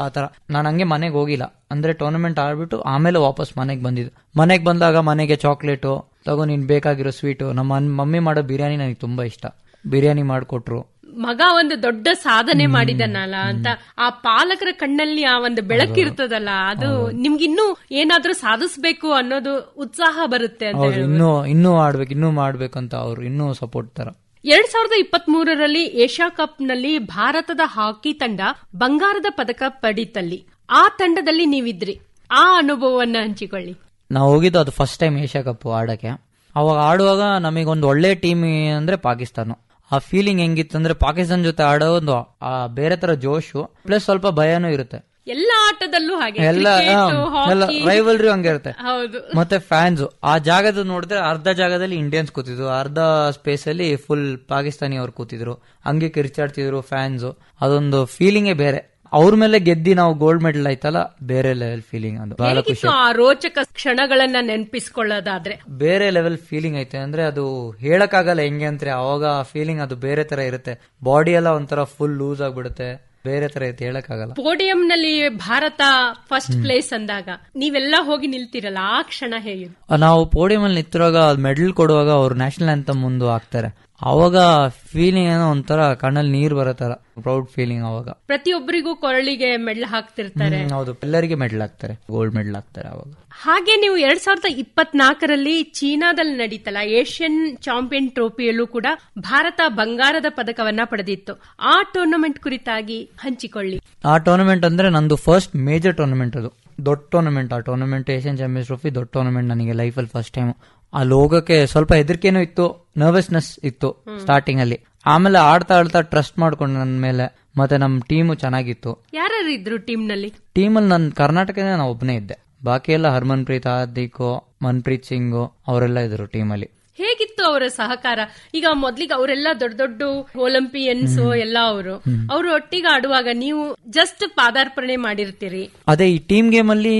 ಆತರ. ನಾನು ಹಂಗೆ ಮನೆಗೆ ಹೋಗಿಲ್ಲ, ಅಂದ್ರೆ ಟೂರ್ನಮೆಂಟ್ ಆಡ್ಬಿಟ್ಟು ಆಮೇಲೆ ವಾಪಸ್ ಮನೆಗೆ ಬಂದಿದ್ದು. ಮನೆಗೆ ಬಂದಾಗ ಮನೆಗೆ ಚಾಕ್ಲೇಟು ತಗೋ, ನೀನ್ ಬೇಕಾಗಿರೋ ಸ್ವೀಟು. ನಮ್ಮ ಮಮ್ಮಿ ಮಾಡೋ ಬಿರಿಯಾನಿ ನನಗೆ ತುಂಬಾ ಇಷ್ಟ, ಬಿರಿಯಾನಿ ಮಾಡ್ಕೊಟ್ರು. ಮಗ ಒಂದು ದೊಡ್ಡ ಸಾಧನೆ ಮಾಡಿದನಲ್ಲ ಅಂತ ಆ ಪಾಲಕರ ಕಣ್ಣಲ್ಲಿ ಆ ಒಂದು ಬೆಳಕಿರ್ತದಲ್ಲ, ಅದು ನಿಮ್ಗಿನ್ನೂ ಏನಾದ್ರೂ ಸಾಧಿಸ್ಬೇಕು ಅನ್ನೋದು ಉತ್ಸಾಹ ಬರುತ್ತೆ ಅಂತ ಇನ್ನೂ ಮಾಡ್ಬೇಕು ಅಂತ ಅವ್ರು ಇನ್ನೂ ಸಪೋರ್ಟ್ ತರ. 2023ರಲ್ಲಿ ಏಷ್ಯಾ ಕಪ್ ನಲ್ಲಿ ಭಾರತದ ಹಾಕಿ ತಂಡ ಬಂಗಾರದ ಪದಕ ಪಡೀತಲ್ಲಿ, ಆ ತಂಡದಲ್ಲಿ ನೀವಿದ್ರಿ, ಆ ಅನುಭವವನ್ನ ಹಂಚಿಕೊಳ್ಳಿ. ನಾವು ಹೋಗಿದ್ದು ಅದು ಫಸ್ಟ್ ಟೈಮ್ ಏಷ್ಯಾ ಕಪ್ ಆಡಕ್ಕೆ. ಅವಾಗ ಆಡುವಾಗ ನಮಗೊಂದು ಒಳ್ಳೆ ಟೀಮ್ ಅಂದ್ರೆ ಪಾಕಿಸ್ತಾನ. ಆ ಫೀಲಿಂಗ್ ಹೆಂಗಿತ್ತು ಅಂದ್ರೆ ಪಾಕಿಸ್ತಾನ ಜೊತೆ ಆಡೋ ಒಂದು ಬೇರೆ ತರ ಜೋಶು ಪ್ಲಸ್ ಸ್ವಲ್ಪ ಭಯನೂ ಇರುತ್ತೆ. ಎಲ್ಲ ಆಟದಲ್ಲೂ ಹಾಗೆ, ಎಲ್ಲ ರೈವಲ್ರಿ ಹಂಗೆ ಇರುತ್ತೆ. ಮತ್ತೆ ಫ್ಯಾನ್ಸ್ ಆ ಜಾಗದ ನೋಡಿದ್ರೆ ಅರ್ಧ ಜಾಗದಲ್ಲಿ ಇಂಡಿಯನ್ಸ್ ಕೂತಿದ್ರು, ಅರ್ಧ ಸ್ಪೇಸ್ ಅಲ್ಲಿ ಫುಲ್ ಪಾಕಿಸ್ತಾನಿ ಅವ್ರು ಕೂತಿದ್ರು, ಹಂಗೆ ಕಿರ್ಚಾಡ್ತಿದ್ರು ಫ್ಯಾನ್ಸ್. ಅದೊಂದು ಫೀಲಿಂಗೇ ಬೇರೆ. ಅವ್ರ ಮೇಲೆ ಗೆದ್ದಿ ನಾವು ಗೋಲ್ಡ್ ಮೆಡಲ್ ಆಯ್ತಲ್ಲ, ಬೇರೆ ಲೆವೆಲ್ ಫೀಲಿಂಗ್. ಅದು ಬಹಳ ಖುಷಿ. ಆ ರೋಚಕ ಕ್ಷಣಗಳನ್ನ ನೆನಪಿಸ್ಕೊಳ್ಳೋದಾದ್ರೆ ಬೇರೆ ಲೆವೆಲ್ ಫೀಲಿಂಗ್ ಐತೆ. ಅಂದ್ರೆ ಅದು ಹೇಳಕ್ಕಾಗಲ್ಲ ಹೆಂಗೆ ಅಂದ್ರೆ ಅವಾಗ ಫೀಲಿಂಗ್ ಅದು ಬೇರೆ ತರ ಇರುತ್ತೆ. ಬಾಡಿ ಎಲ್ಲ ಒಂಥರ ಫುಲ್ ಲೂಸ್ ಆಗ್ಬಿಡುತ್ತೆ, ಬೇರೆ ತರ ಐತೆ, ಹೇಳಕ್ಕಾಗಲ್ಲ. ಪೋಡಿಯಂ ನಲ್ಲಿ ಭಾರತ ಫಸ್ಟ್ ಪ್ಲೇಸ್ ಅಂದಾಗ ನೀವೆಲ್ಲ ಹೋಗಿ ನಿಲ್ತಿರಲ್ಲ, ಆ ಕ್ಷಣ ಹೇಗೆ? ನಾವು ಪೋಡಿಯಂ ಅಲ್ಲಿ ನಿಂತಿರುವಾಗ ಮೆಡಲ್ ಕೊಡುವಾಗ ಅವ್ರು ನ್ಯಾಷನಲ್ ಆಂಥಮ್ ಮುಂದೆ ಹಾಕ್ತಾರೆ. ಅವಾಗ ಫೀಲಿಂಗ್ ಏನೋ ಒಂಥರ ಕಣ್ಣಲ್ಲಿ ನೀರ್ ಬರೋ ತರ ಪ್ರೌಡ್ ಫೀಲಿಂಗ್. ಅವಾಗ ಪ್ರತಿಯೊಬ್ಬರಿಗೂ ಕೊರಳಿಗೆ ಮೆಡಲ್ ಹಾಕ್ತಿರ್ತಾರೆ. ಹೌದು, ಎಲ್ಲರಿಗೆ ಮೆಡಲ್ ಹಾಕ್ತಾರೆ, ಗೋಲ್ಡ್ ಮೆಡಲ್ ಹಾಕ್ತಾರೆ ಅವಾಗ. ಹಾಗೆ ನೀವು 2024ರಲ್ಲಿ ಚೀನಾದಲ್ಲಿ ನಡೀತಲ್ಲ ಏಷ್ಯನ್ ಚಾಂಪಿಯನ್ ಟ್ರೋಫಿಯಲ್ಲೂ ಕೂಡ ಭಾರತ ಬಂಗಾರದ ಪದಕವನ್ನ ಪಡೆದಿತ್ತು. ಆ ಟೂರ್ನಮೆಂಟ್ ಕುರಿತಾಗಿ ಹಂಚಿಕೊಳ್ಳಿ. ಆ ಟೂರ್ನಮೆಂಟ್ ಅಂದ್ರೆ ನಂದು ಫಸ್ಟ್ ಮೇಜರ್ ಟೂರ್ನಮೆಂಟ್. ಅದು ದೊಡ್ಡ ಟೂರ್ನಮೆಂಟ್. ಆ ಟೂರ್ನಮೆಂಟ್ ಏಷ್ಯನ್ ಚಾಂಪಿಯನ್ಸ್ ಟ್ರೋಫಿ ದೊಡ್ಡ ಟೂರ್ನಮೆಂಟ್ ನನಗೆ ಲೈಫಲ್ಲಿ ಫಸ್ಟ್ ಟೈಮ್. ಅಲ್ಲಿ ಹೋಗಕ್ಕೆ ಸ್ವಲ್ಪ ಹೆದರಿಕೆನೂ ಇತ್ತು, ನರ್ವಸ್ನೆಸ್ ಇತ್ತು ಸ್ಟಾರ್ಟಿಂಗ್ ಅಲ್ಲಿ. ಆಮೇಲೆ ಆಡ್ತಾ ಆಡ್ತಾ ಟ್ರಸ್ಟ್ ಮಾಡ್ಕೊಂಡು ನನ್ನ ಮೇಲೆ. ಮತ್ತೆ ನಮ್ ಟೀಮು ಚೆನ್ನಾಗಿತ್ತು. ಯಾರು ಇದ್ರು ಟೀಮ್ನಲ್ಲಿ? ಟೀಮಲ್ಲಿ ನನ್ನ ಕರ್ನಾಟಕದ ನಾನು ಒಬ್ಬನೇ ಇದ್ದೆ. ಬಾಕಿ ಎಲ್ಲ ಹರ್ಮನ್ ಪ್ರೀತ್, ಹಾರ್ದಿಕ್, ಮನ್ಪ್ರೀತ್ ಸಿಂಗ್ ಅವರೆಲ್ಲ ಇದ್ರು ಟೀಮಲ್ಲಿ. ಹೇಗಿತ್ತು ಅವರ ಸಹಕಾರ? ಈಗ ಮೊದ್ಲಿಗೆ ಅವರೆಲ್ಲ ದೊಡ್ಡ ದೊಡ್ಡ ಒಲಿಂಪಿಯನ್ಸ್ ಎಲ್ಲ ಅವರು ಒಟ್ಟಿಗೆ ಆಡುವಾಗ ನೀವು ಜಸ್ಟ್ ಪಾದಾರ್ಪಣೆ ಮಾಡಿರ್ತೀರಿ. ಅದೇ ಈ ಟೀಮ್ ಗೇಮ್ ಅಲ್ಲಿ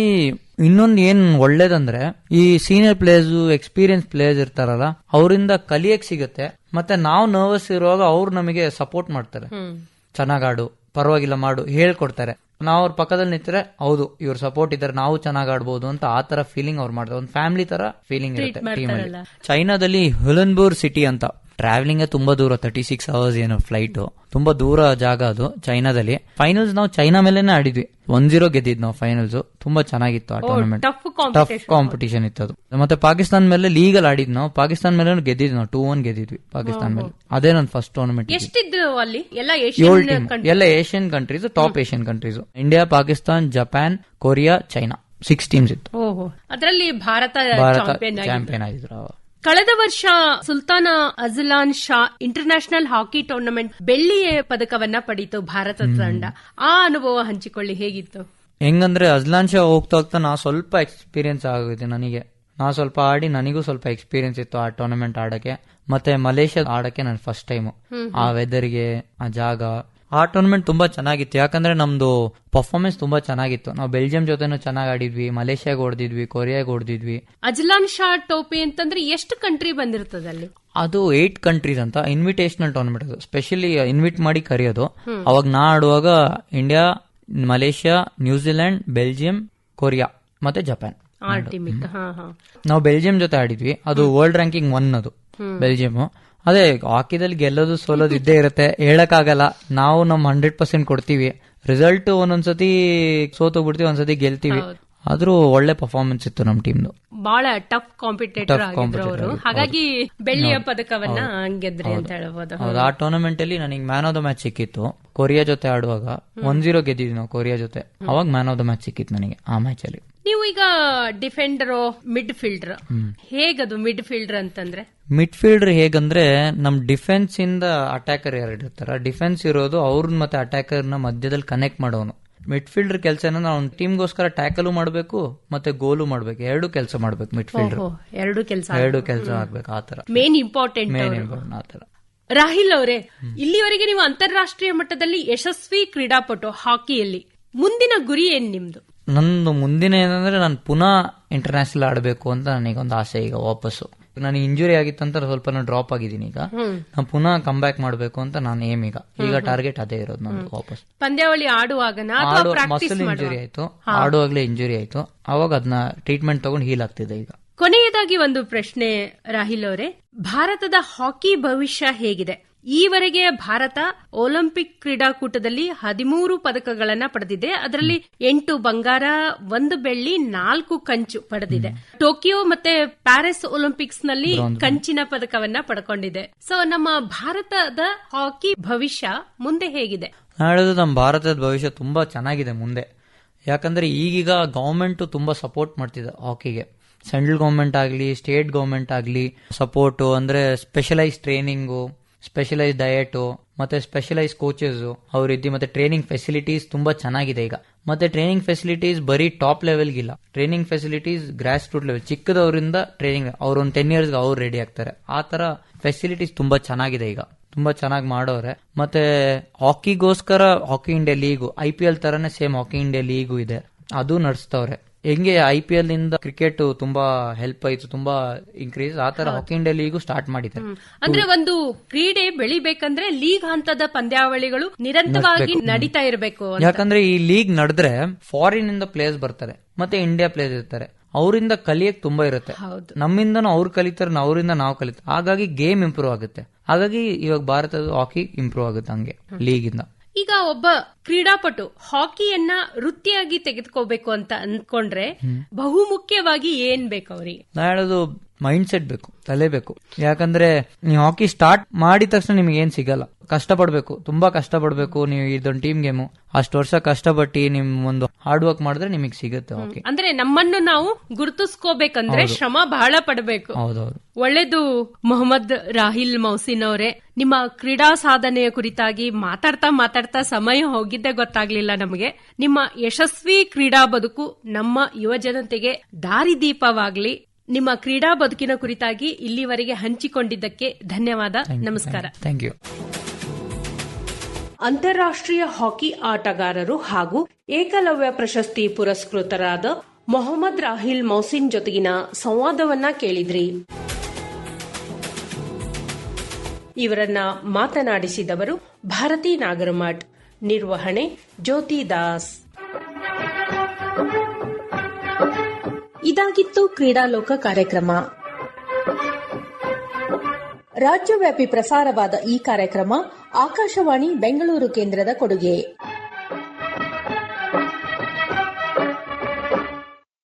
ಇನ್ನೊಂದು ಏನ್ ಒಳ್ಳೇದಂದ್ರೆ ಈ ಸೀನಿಯರ್ ಪ್ಲೇಯರ್ಸ್, ಎಕ್ಸ್ಪೀರಿಯನ್ಸ್ ಪ್ಲೇಯರ್ಸ್ ಇರ್ತಾರಲ್ಲ, ಅವರಿಂದ ಕಲಿಯಕ್ ಸಿಗುತ್ತೆ. ಮತ್ತೆ ನಾವು ನರ್ವಸ್ ಇರುವಾಗ ಅವ್ರು ನಮಗೆ ಸಪೋರ್ಟ್ ಮಾಡ್ತಾರೆ. ಚೆನ್ನಾಗಾಡು, ಪರವಾಗಿಲ್ಲ ಮಾಡು, ಹೇಳ್ಕೊಡ್ತಾರೆ. ನಾವು ಅವ್ರ ಪಕ್ಕದಲ್ಲಿ ನಿಂತರೆ ಹೌದು ಇವ್ರ ಸಪೋರ್ಟ್ ಇದ್ದಾರೆ, ನಾವು ಚೆನ್ನಾಗ್ ಆಡ್ಬೋದು ಅಂತ ಆ ತರ ಫೀಲಿಂಗ್ ಅವ್ರು ಮಾಡ್ತಾರೆ. ಒಂದು ಫ್ಯಾಮಿಲಿ ತರ ಫೀಲಿಂಗ್ ಇರುತ್ತೆ ಟೀಮಲ್ಲಿ. ಚೈನಾದಲ್ಲಿ ಹುಲನ್ಬೂರ್ ಸಿಟಿ ಅಂತ ಟ್ರಾವೆಲಿಂಗ್ ತುಂಬಾ ದೂರ, 36 hours ಏನೋ ಫ್ಲೈಟ್, ತುಂಬಾ ದೂರ ಜಾಗ ಅದು ಚೈನಾದಲ್ಲಿ. ಫೈನಲ್ಸ್ ನಾವು ಚೈನಾ ಮೇಲೆನೆ ಆಡಿದ್ವಿ, 1-0 ಗೆದ್ದಿದ್ ನಾವು ಫೈನಲ್ಸ್. ತುಂಬಾ ಚೆನ್ನಾಗಿತ್ತು ಆ ಟೂರ್ನಮೆಂಟ್, ಟಫ್ ಕಾಂಪಿಟೇಷನ್ ಇತ್ತು ಅದು. ಮತ್ತೆ ಪಾಕಿಸ್ತಾನ ಮೇಲೆ ಲೀಗಲ್ ಆಡಿದ್ ನಾವು, ಪಾಕಿಸ್ತಾನ ಮೇಲೆ ಗೆದ್ದಿದ್ವಿ ನಾವು, 2-1 ಗೆದ್ದಿದ್ವಿ ಪಾಕಿಸ್ತಾನ ಮೇಲೆ. ಅದೇ ನನ್ನ ಫಸ್ಟ್ ಟೂರ್ನಮೆಂಟ್. ಎಷ್ಟಿದ್ರು ಅಲ್ಲಿ? ಎಲ್ಲ Asian countries, top Asian countries. India, Pakistan, Japan, Korea, China, 6 teams ಇತ್ತು. ಅದರಲ್ಲಿ ಭಾರತ ಚಾಂಪಿಯನ್ ಆಗಿದ್ರು. ಕಳೆದ ವರ್ಷ Sultan Azlan Shah international hockey tournament ಬೆಳ್ಳಿಯ ಪದಕವನ್ನ ಪಡೀತು ಭಾರತದ ತಂಡ. ಆ ಅನುಭವ ಹಂಚಿಕೊಳ್ಳಿ, ಹೇಗಿತ್ತು? ಹೆಂಗಂದ್ರೆ ಅಜ್ಲಾನ್ ಶಾ ಹೋಗ್ತಾ ಹೋಗ್ತಾ ನಾ ಸ್ವಲ್ಪ ಎಕ್ಸ್ಪೀರಿಯನ್ಸ್ ಆಗಿದೆ ನನಗೆ. ನಾ ಸ್ವಲ್ಪ ಆಡಿ ನನಗೂ ಸ್ವಲ್ಪ ಎಕ್ಸ್ಪೀರಿಯನ್ಸ್ ಇತ್ತು ಆ ಟೂರ್ನಮೆಂಟ್ ಆಡಕ್ಕೆ. ಮತ್ತೆ ಮಲೇಷ್ಯಾ ಆಡಕ್ಕೆ ನಾನು ಫಸ್ಟ್ ಟೈಮ್. ಆ ವೆದರ್ಗೆ, ಆ ಜಾಗ, ಆ ಟೂರ್ನಮೆಂಟ್ ತುಂಬಾ ಚೆನ್ನಾಗಿತ್ತು. ಯಾಕಂದ್ರೆ ನಮ್ದು ಪರ್ಫಾರ್ಮೆನ್ಸ್ ತುಂಬಾ ಚೆನ್ನಾಗಿತ್ತು. ನಾವು ಬೆಲ್ಜಿಯಂ ಜೊತೆನೂ ಚೆನ್ನಾಗಿ ಆಡಿದ್ವಿ, ಮಲೇಷ್ಯಾಗ ಹೊಡೆದಿದ್ವಿ, ಕೊರಿಯಾಗ ಹೊಡೆದಿದ್ವಿ. ಅಜ್ಲಾನ್ ಶಾ ಟೋಪಿ ಅಂತಂದ್ರೆ ಎಷ್ಟು ಕಂಟ್ರಿ ಬಂದಿರ್ತದೆ ಅಲ್ಲಿ? ಅದು 8 countries ಅಂತ ಇನ್ವಿಟೇಷನಲ್ ಟೂರ್ನಮೆಂಟ್. ಅದು ಸ್ಪೆಷಲಿ ಇನ್ವಿಟ್ ಮಾಡಿ ಕರೆಯೋದು. ಅವಾಗ ನಾ ಆಡುವಾಗ India, Malaysia, New Zealand, Belgium, Korea ಮತ್ತೆ ಜಪಾನ್. ನಾವು ಬೆಲ್ಜಿಯಂ ಜೊತೆ ಆಡಿದ್ವಿ. ಅದು ವರ್ಲ್ಡ್ ರ್ಯಾಂಕಿಂಗ್ 1 ಅದು ಬೆಲ್ಜಿಯಂ. ಅದೇ ಹಾಕಿದಲ್ಲಿ ಗೆಲ್ಲೋದು ಸೋಲೋದು ಇದ್ದೇ ಇರುತ್ತೆ, ಹೇಳಕ್ಕಾಗಲ್ಲ. ನಾವು ನಮ್ 100% ಕೊಡ್ತೀವಿ. ರಿಸಲ್ಟ್ ಒಂದೊಂದ್ಸತಿ ಸೋತೋಗ್ಬಿಡ್ತೀವಿ, ಒಂದ್ಸತಿ ಗೆಲ್ತೀವಿ. ಆದ್ರೂ ಒಳ್ಳೆ ಪರ್ಫಾರ್ಮೆನ್ಸ್ ಇತ್ತು ನಮ್ ಟೀಮ್ದು. ಬಹಳ ಟಫ್ ಕಾಂಪಿಟೇಟರ್ ಆಗಿದ್ರು ಅವರು, ಹಾಗಾಗಿ ಬೆಳ್ಳಿಯ ಪದಕವನ್ನ ಗೆದ್ರಿ ಅಂತ ಹೇಳ್ಬೋದು. ಆ ಟೂರ್ನಮೆಂಟ್ ಅಲ್ಲಿ ನನಗೆ ಮ್ಯಾನ್ ಆಫ್ ದ ಮ್ಯಾಚ್ ಸಿಕ್ಕಿತ್ತು. ಕೊರಿಯಾ ಜೊತೆ ಆಡುವಾಗ 1-0 ಗೆದ್ದಿದ್ವಿ ನಾವು ಕೊರಿಯಾ ಜೊತೆ. ಅವಾಗ ಮ್ಯಾನ್ ಆಫ್ ದ ಮ್ಯಾಚ್ ಸಿಕ್ಕಿತ್ತು ನನಗೆ ಆ ಮ್ಯಾಚ್ ಅಲ್ಲಿ. ನೀವು ಈಗ ಡಿಫೆಂಡರ್, ಮಿಡ್ ಫೀಲ್ಡರ್, ಹೇಗದು ಮಿಡ್ ಫೀಲ್ಡರ್ ಅಂತಂದ್ರೆ? ಮಿಡ್ ಫೀಲ್ಡರ್ ಹೇಗಂದ್ರೆ ನಮ್ ಡಿಫೆನ್ಸ್ ಇಂದ ಅಟ್ಯಾಕರ್ ಎರಡು ಇರ್ತಾರ. ಡಿಫೆನ್ಸ್ ಇರೋದು ಅವ್ರನ್ನ ಮತ್ತೆ ಅಟ್ಯಾಕರ್ ನ ಮಧ್ಯದಲ್ಲಿ ಕನೆಕ್ಟ್ ಮಾಡೋನು. ಮಿಡ್ ಫೀಲ್ಡರ್ ಕೆಲಸ ಏನಂದ್ರೆ ಅವ್ನ ಟೀಮ್ಗೋಸ್ಕರ ಟ್ಯಾಕಲ್ ಮಾಡಬೇಕು ಮತ್ತೆ ಗೋಲು ಮಾಡ್ಬೇಕು, ಎರಡು ಕೆಲಸ ಮಾಡ್ಬೇಕು. ಮಿಡ್ ಫೀಲ್ಡರ್ ಎರಡು ಕೆಲಸ ಆಗ್ಬೇಕು. ಆತರ ಮೇನ್ ಇಂಪಾರ್ಟೆಂಟ್ ಆತರ. ರಾಹಿಲ್ ಅವರೇ, ಇಲ್ಲಿವರೆಗೆ ನೀವು ಅಂತಾರಾಷ್ಟ್ರೀಯ ಮಟ್ಟದಲ್ಲಿ ಯಶಸ್ವಿ ಕ್ರೀಡಾಪಟು ಹಾಕಿಯಲ್ಲಿ. ಮುಂದಿನ ಗುರಿ ಏನ್ ನಿಮ್ದು? ನಂದು ಮುಂದಿನ ಏನಂದ್ರೆ ನಾನು ಪುನಃ ಇಂಟರ್ನ್ಯಾಷನಲ್ ಆಡಬೇಕು ಅಂತ ನನಗೊಂದು ಆಸೆ. ಈಗ ವಾಪಸ್ಸು ನನಗೆ ಇಂಜುರಿ ಆಗಿತ್ತಂತ ಸ್ವಲ್ಪ ಡ್ರಾಪ್ ಆಗಿದ್ದೀನಿ. ಈಗ ನಾನು ಪುನಃ ಕಮ್ ಬ್ಯಾಕ್ ಮಾಡಬೇಕು ಅಂತ ನಾನು ಏಮ್. ಈಗ ಟಾರ್ಗೆಟ್ ಅದೇ ಇರೋದು ನಂದು. ವಾಪಸ್ ಪಂದ್ಯಾವಳಿ ಆಡುವಾಗ ಮಸಲ್ ಇಂಜುರಿ ಆಯ್ತು, ಆಡುವಾಗ್ಲೇ ಇಂಜುರಿ ಆಯ್ತು. ಅವಾಗ ಅದನ್ನ ಟ್ರೀಟ್ಮೆಂಟ್ ತಗೊಂಡು ಹೀಲ್ ಆಗ್ತಿದೆ ಈಗ. ಕೊನೆಯದಾಗಿ ಒಂದು ಪ್ರಶ್ನೆ ರಾಹಿಲ್ ಅವರೇ, ಭಾರತದ ಹಾಕಿ ಭವಿಷ್ಯ ಹೇಗಿದೆ? ಈವರೆಗೆ ಭಾರತ ಒಲಿಂಪಿಕ್ ಕ್ರೀಡಾಕೂಟದಲ್ಲಿ 13 ಪದಕಗಳನ್ನ ಪಡೆದಿದೆ. ಅದರಲ್ಲಿ 8 ಬಂಗಾರ, 1 ಬೆಳ್ಳಿ, 4 ಕಂಚು ಪಡೆದಿದೆ. ಟೋಕಿಯೋ ಮತ್ತೆ ಪ್ಯಾರಿಸ್ ಒಲಿಂಪಿಕ್ಸ್ ನಲ್ಲಿ ಕಂಚಿನ ಪದಕವನ್ನ ಪಡ್ಕೊಂಡಿದೆ. ಸೊ ನಮ್ಮ ಭಾರತದ ಹಾಕಿ ಭವಿಷ್ಯ ಮುಂದೆ ಹೇಗಿದೆ? ಹೇಳೋದು ನಮ್ಮ ಭಾರತದ ಭವಿಷ್ಯ ತುಂಬಾ ಚೆನ್ನಾಗಿದೆ ಮುಂದೆ. ಯಾಕಂದ್ರೆ ಈಗೀಗ ಗವರ್ಮೆಂಟ್ ತುಂಬಾ ಸಪೋರ್ಟ್ ಮಾಡ್ತಿದೆ ಹಾಕಿಗೆ. ಸೆಂಟ್ರಲ್ ಗವರ್ಮೆಂಟ್ ಆಗಲಿ, ಸ್ಟೇಟ್ ಗವರ್ಮೆಂಟ್ ಆಗಲಿ ಸಪೋರ್ಟ್ ಅಂದ್ರೆ ಸ್ಪೆಷಲೈಸ್ ಟ್ರೈನಿಂಗು, ಸ್ಪೆಷಲೈಸ್ ಡಯಟ್ ಮತ್ತೆ ಸ್ಪೆಷಲೈಸ್ ಕೋಚಸ್ ಅವರಿದ್ದು, ಮತ್ತೆ ಟ್ರೈನಿಂಗ್ ಫೆಸಿಲಿಟೀಸ್ ತುಂಬಾ ಚೆನ್ನಾಗಿದೆ ಈಗ. ಮತ್ತೆ ಟ್ರೈನಿಂಗ್ ಫೆಸಿಲಿಟೀಸ್ ಬರೀ ಟಾಪ್ ಲೆವೆಲ್ಗಿಲ್ಲ, training facilities grass root level, ಚಿಕ್ಕದವರಿಂದ ಟ್ರೈನಿಂಗ್ ಅವ್ರು ಒಂದು 10 years ಅವ್ರು ರೆಡಿ ಆಗ್ತಾರೆ. ಆ ತರ ಫೆಸಿಲಿಟೀಸ್ ತುಂಬಾ ಚೆನ್ನಾಗಿದೆ ಈಗ, ತುಂಬಾ ಚೆನ್ನಾಗಿ ಮಾಡೋರೆ. ಮತ್ತೆ ಹಾಕಿಗೋಸ್ಕರ ಹಾಕಿ ಇಂಡಿಯಾ ಲೀಗು, IPL ತರನೇ ಸೇಮ್ ಹಾಕಿ ಇಂಡಿಯಾ ಲೀಗು ಇದೆ, ಅದು ನಡೆಸ್ತವ್ರೆ. ಹೆಂಗೆ IPL ನಿಂದ ಕ್ರಿಕೆಟ್ ತುಂಬಾ ಹೆಲ್ಪ್ ಆಯ್ತು, ತುಂಬಾ ಇನ್ಕ್ರೀಸ್, ಆ ತರ ಹಾಕಿ ಇಂಡಿಯಾ ಲೀಗು ಸ್ಟಾರ್ಟ್ ಮಾಡಿದೆ. ಅಂದ್ರೆ ಒಂದು ಕ್ರೀಡೆ ಬೆಳಿಬೇಕಂದ್ರೆ ಲೀಗ್ ಹಂತದ ಪಂದ್ಯಾವಳಿಗಳು ನಿರಂತರವಾಗಿ ನಡೀತಾ ಇರಬೇಕು. ಯಾಕಂದ್ರೆ ಈ ಲೀಗ್ ನಡೆದ್ರೆ ಫಾರಿನ್ ಇಂದ ಪ್ಲೇಯರ್ಸ್ ಬರ್ತಾರೆ, ಮತ್ತೆ ಇಂಡಿಯಾ ಪ್ಲೇಯರ್ಸ್ ಇರ್ತಾರೆ, ಅವರಿಂದ ಕಲಿಯಕ್ ತುಂಬಾ ಇರುತ್ತೆ. ನಮ್ಮಿಂದನೂ ಅವ್ರು ಕಲಿತಾರೆ, ಅವರಿಂದ ನಾವು ಕಲಿತಾರೆ. ಹಾಗಾಗಿ ಗೇಮ್ ಇಂಪ್ರೂವ್ ಆಗುತ್ತೆ. ಹಾಗಾಗಿ ಇವಾಗ ಭಾರತದ ಹಾಕಿ ಇಂಪ್ರೂವ್ ಆಗುತ್ತೆ ಹಂಗೆ ಲೀಗಿಂದ. ಈಗ ಒಬ್ಬ ಕ್ರೀಡಾಪಟು ಹಾಕಿಯನ್ನ ವೃತ್ತಿಯಾಗಿ ತೆಗೆದುಕೋಬೇಕು ಅಂತ ಅನ್ಕೊಂಡ್ರೆ ಬಹುಮುಖ್ಯವಾಗಿ ಏನ್ ಬೇಕು ಅವ್ರಿಗೆ? ನಾ ಹೇಳೋದು ಮೈಂಡ್ ಸೆಟ್ ಬೇಕು, ತಲೆ ಬೇಕು. ಯಾಕಂದ್ರೆ ನೀವು ಹಾಕಿ ಸ್ಟಾರ್ಟ್ ಮಾಡಿದ ತಕ್ಷಣ ನಿಮ್ಗೆ ಏನ್ ಸಿಗಲ್ಲ, ಕಷ್ಟಪಡ್ಬೇಕು, ತುಂಬಾ ಕಷ್ಟಪಡ್ಬೇಕು. ನೀವು ಇದೊಂದು ಟೀಮ್ ಗೇಮು, ಅಷ್ಟು ವರ್ಷ ಕಷ್ಟಪಟ್ಟು ನಿಮ್ ಒಂದು ಹಾರ್ಡ್ ವರ್ಕ್ ಮಾಡಿದ್ರೆ ನಿಮಗೆ ಸಿಗುತ್ತೆ ಹಾಕಿ. ಅಂದ್ರೆ ನಮ್ಮನ್ನು ನಾವು ಗುರುತಿಸ್ಕೋಬೇಕಂದ್ರೆ ಶ್ರಮ ಬಹಳ ಪಡಬೇಕು. ಹೌದೌದು. ಒಳ್ಳೇದು ಮೊಹಮ್ಮದ್ ರಾಹಿಲ್ ಮೌಸಿನ್ ಅವರೇ, ನಿಮ್ಮ ಕ್ರೀಡಾ ಸಾಧನೆಯ ಕುರಿತಾಗಿ ಮಾತಾಡ್ತಾ ಸಮಯ ಹೋಗಿದ್ದೇ ಗೊತ್ತಾಗ್ಲಿಲ್ಲ ನಮಗೆ. ನಿಮ್ಮ ಯಶಸ್ವಿ ಕ್ರೀಡಾ ಬದುಕು ನಮ್ಮ ಯುವ ಜನತೆಗೆ ದಾರಿದೀಪವಾಗ್ಲಿ. ನಿಮ್ಮ ಕ್ರೀಡಾ ಬದುಕಿನ ಕುರಿತಾಗಿ ಇಲ್ಲಿವರೆಗೆ ಹಂಚಿಕೊಂಡಿದ್ದಕ್ಕೆ ಧನ್ಯವಾದ. ನಮಸ್ಕಾರ. Thank you. ಅಂತಾರಾಷ್ಟ್ರೀಯ ಹಾಕಿ ಆಟಗಾರರು ಹಾಗೂ ಏಕಲವ್ಯ ಪ್ರಶಸ್ತಿ ಪುರಸ್ಕೃತರಾದ ಮೊಹಮ್ಮದ್ ರಾಹಿಲ್ ಮೌಸಿನ್ ಜೊತೆಗಿನ ಸಂವಾದವನ್ನ ಕೇಳಿದ್ರಿ. ಇವರನ್ನ ಮಾತನಾಡಿಸಿದವರು ಭಾರತಿ ನಾಗರಮಠ್. ನಿರ್ವಹಣೆ ಜ್ಯೋತಿ ದಾಸ್. ಇದಾಗಿತ್ತು ಕ್ರೀಡಾಲೋಕ ಕಾರ್ಯಕ್ರಮ. ರಾಜ್ಯವ್ಯಾಪಿ ಪ್ರಸಾರವಾದ ಈ ಕಾರ್ಯಕ್ರಮ ಆಕಾಶವಾಣಿ ಬೆಂಗಳೂರು ಕೇಂದ್ರದ ಕೊಡುಗೆ.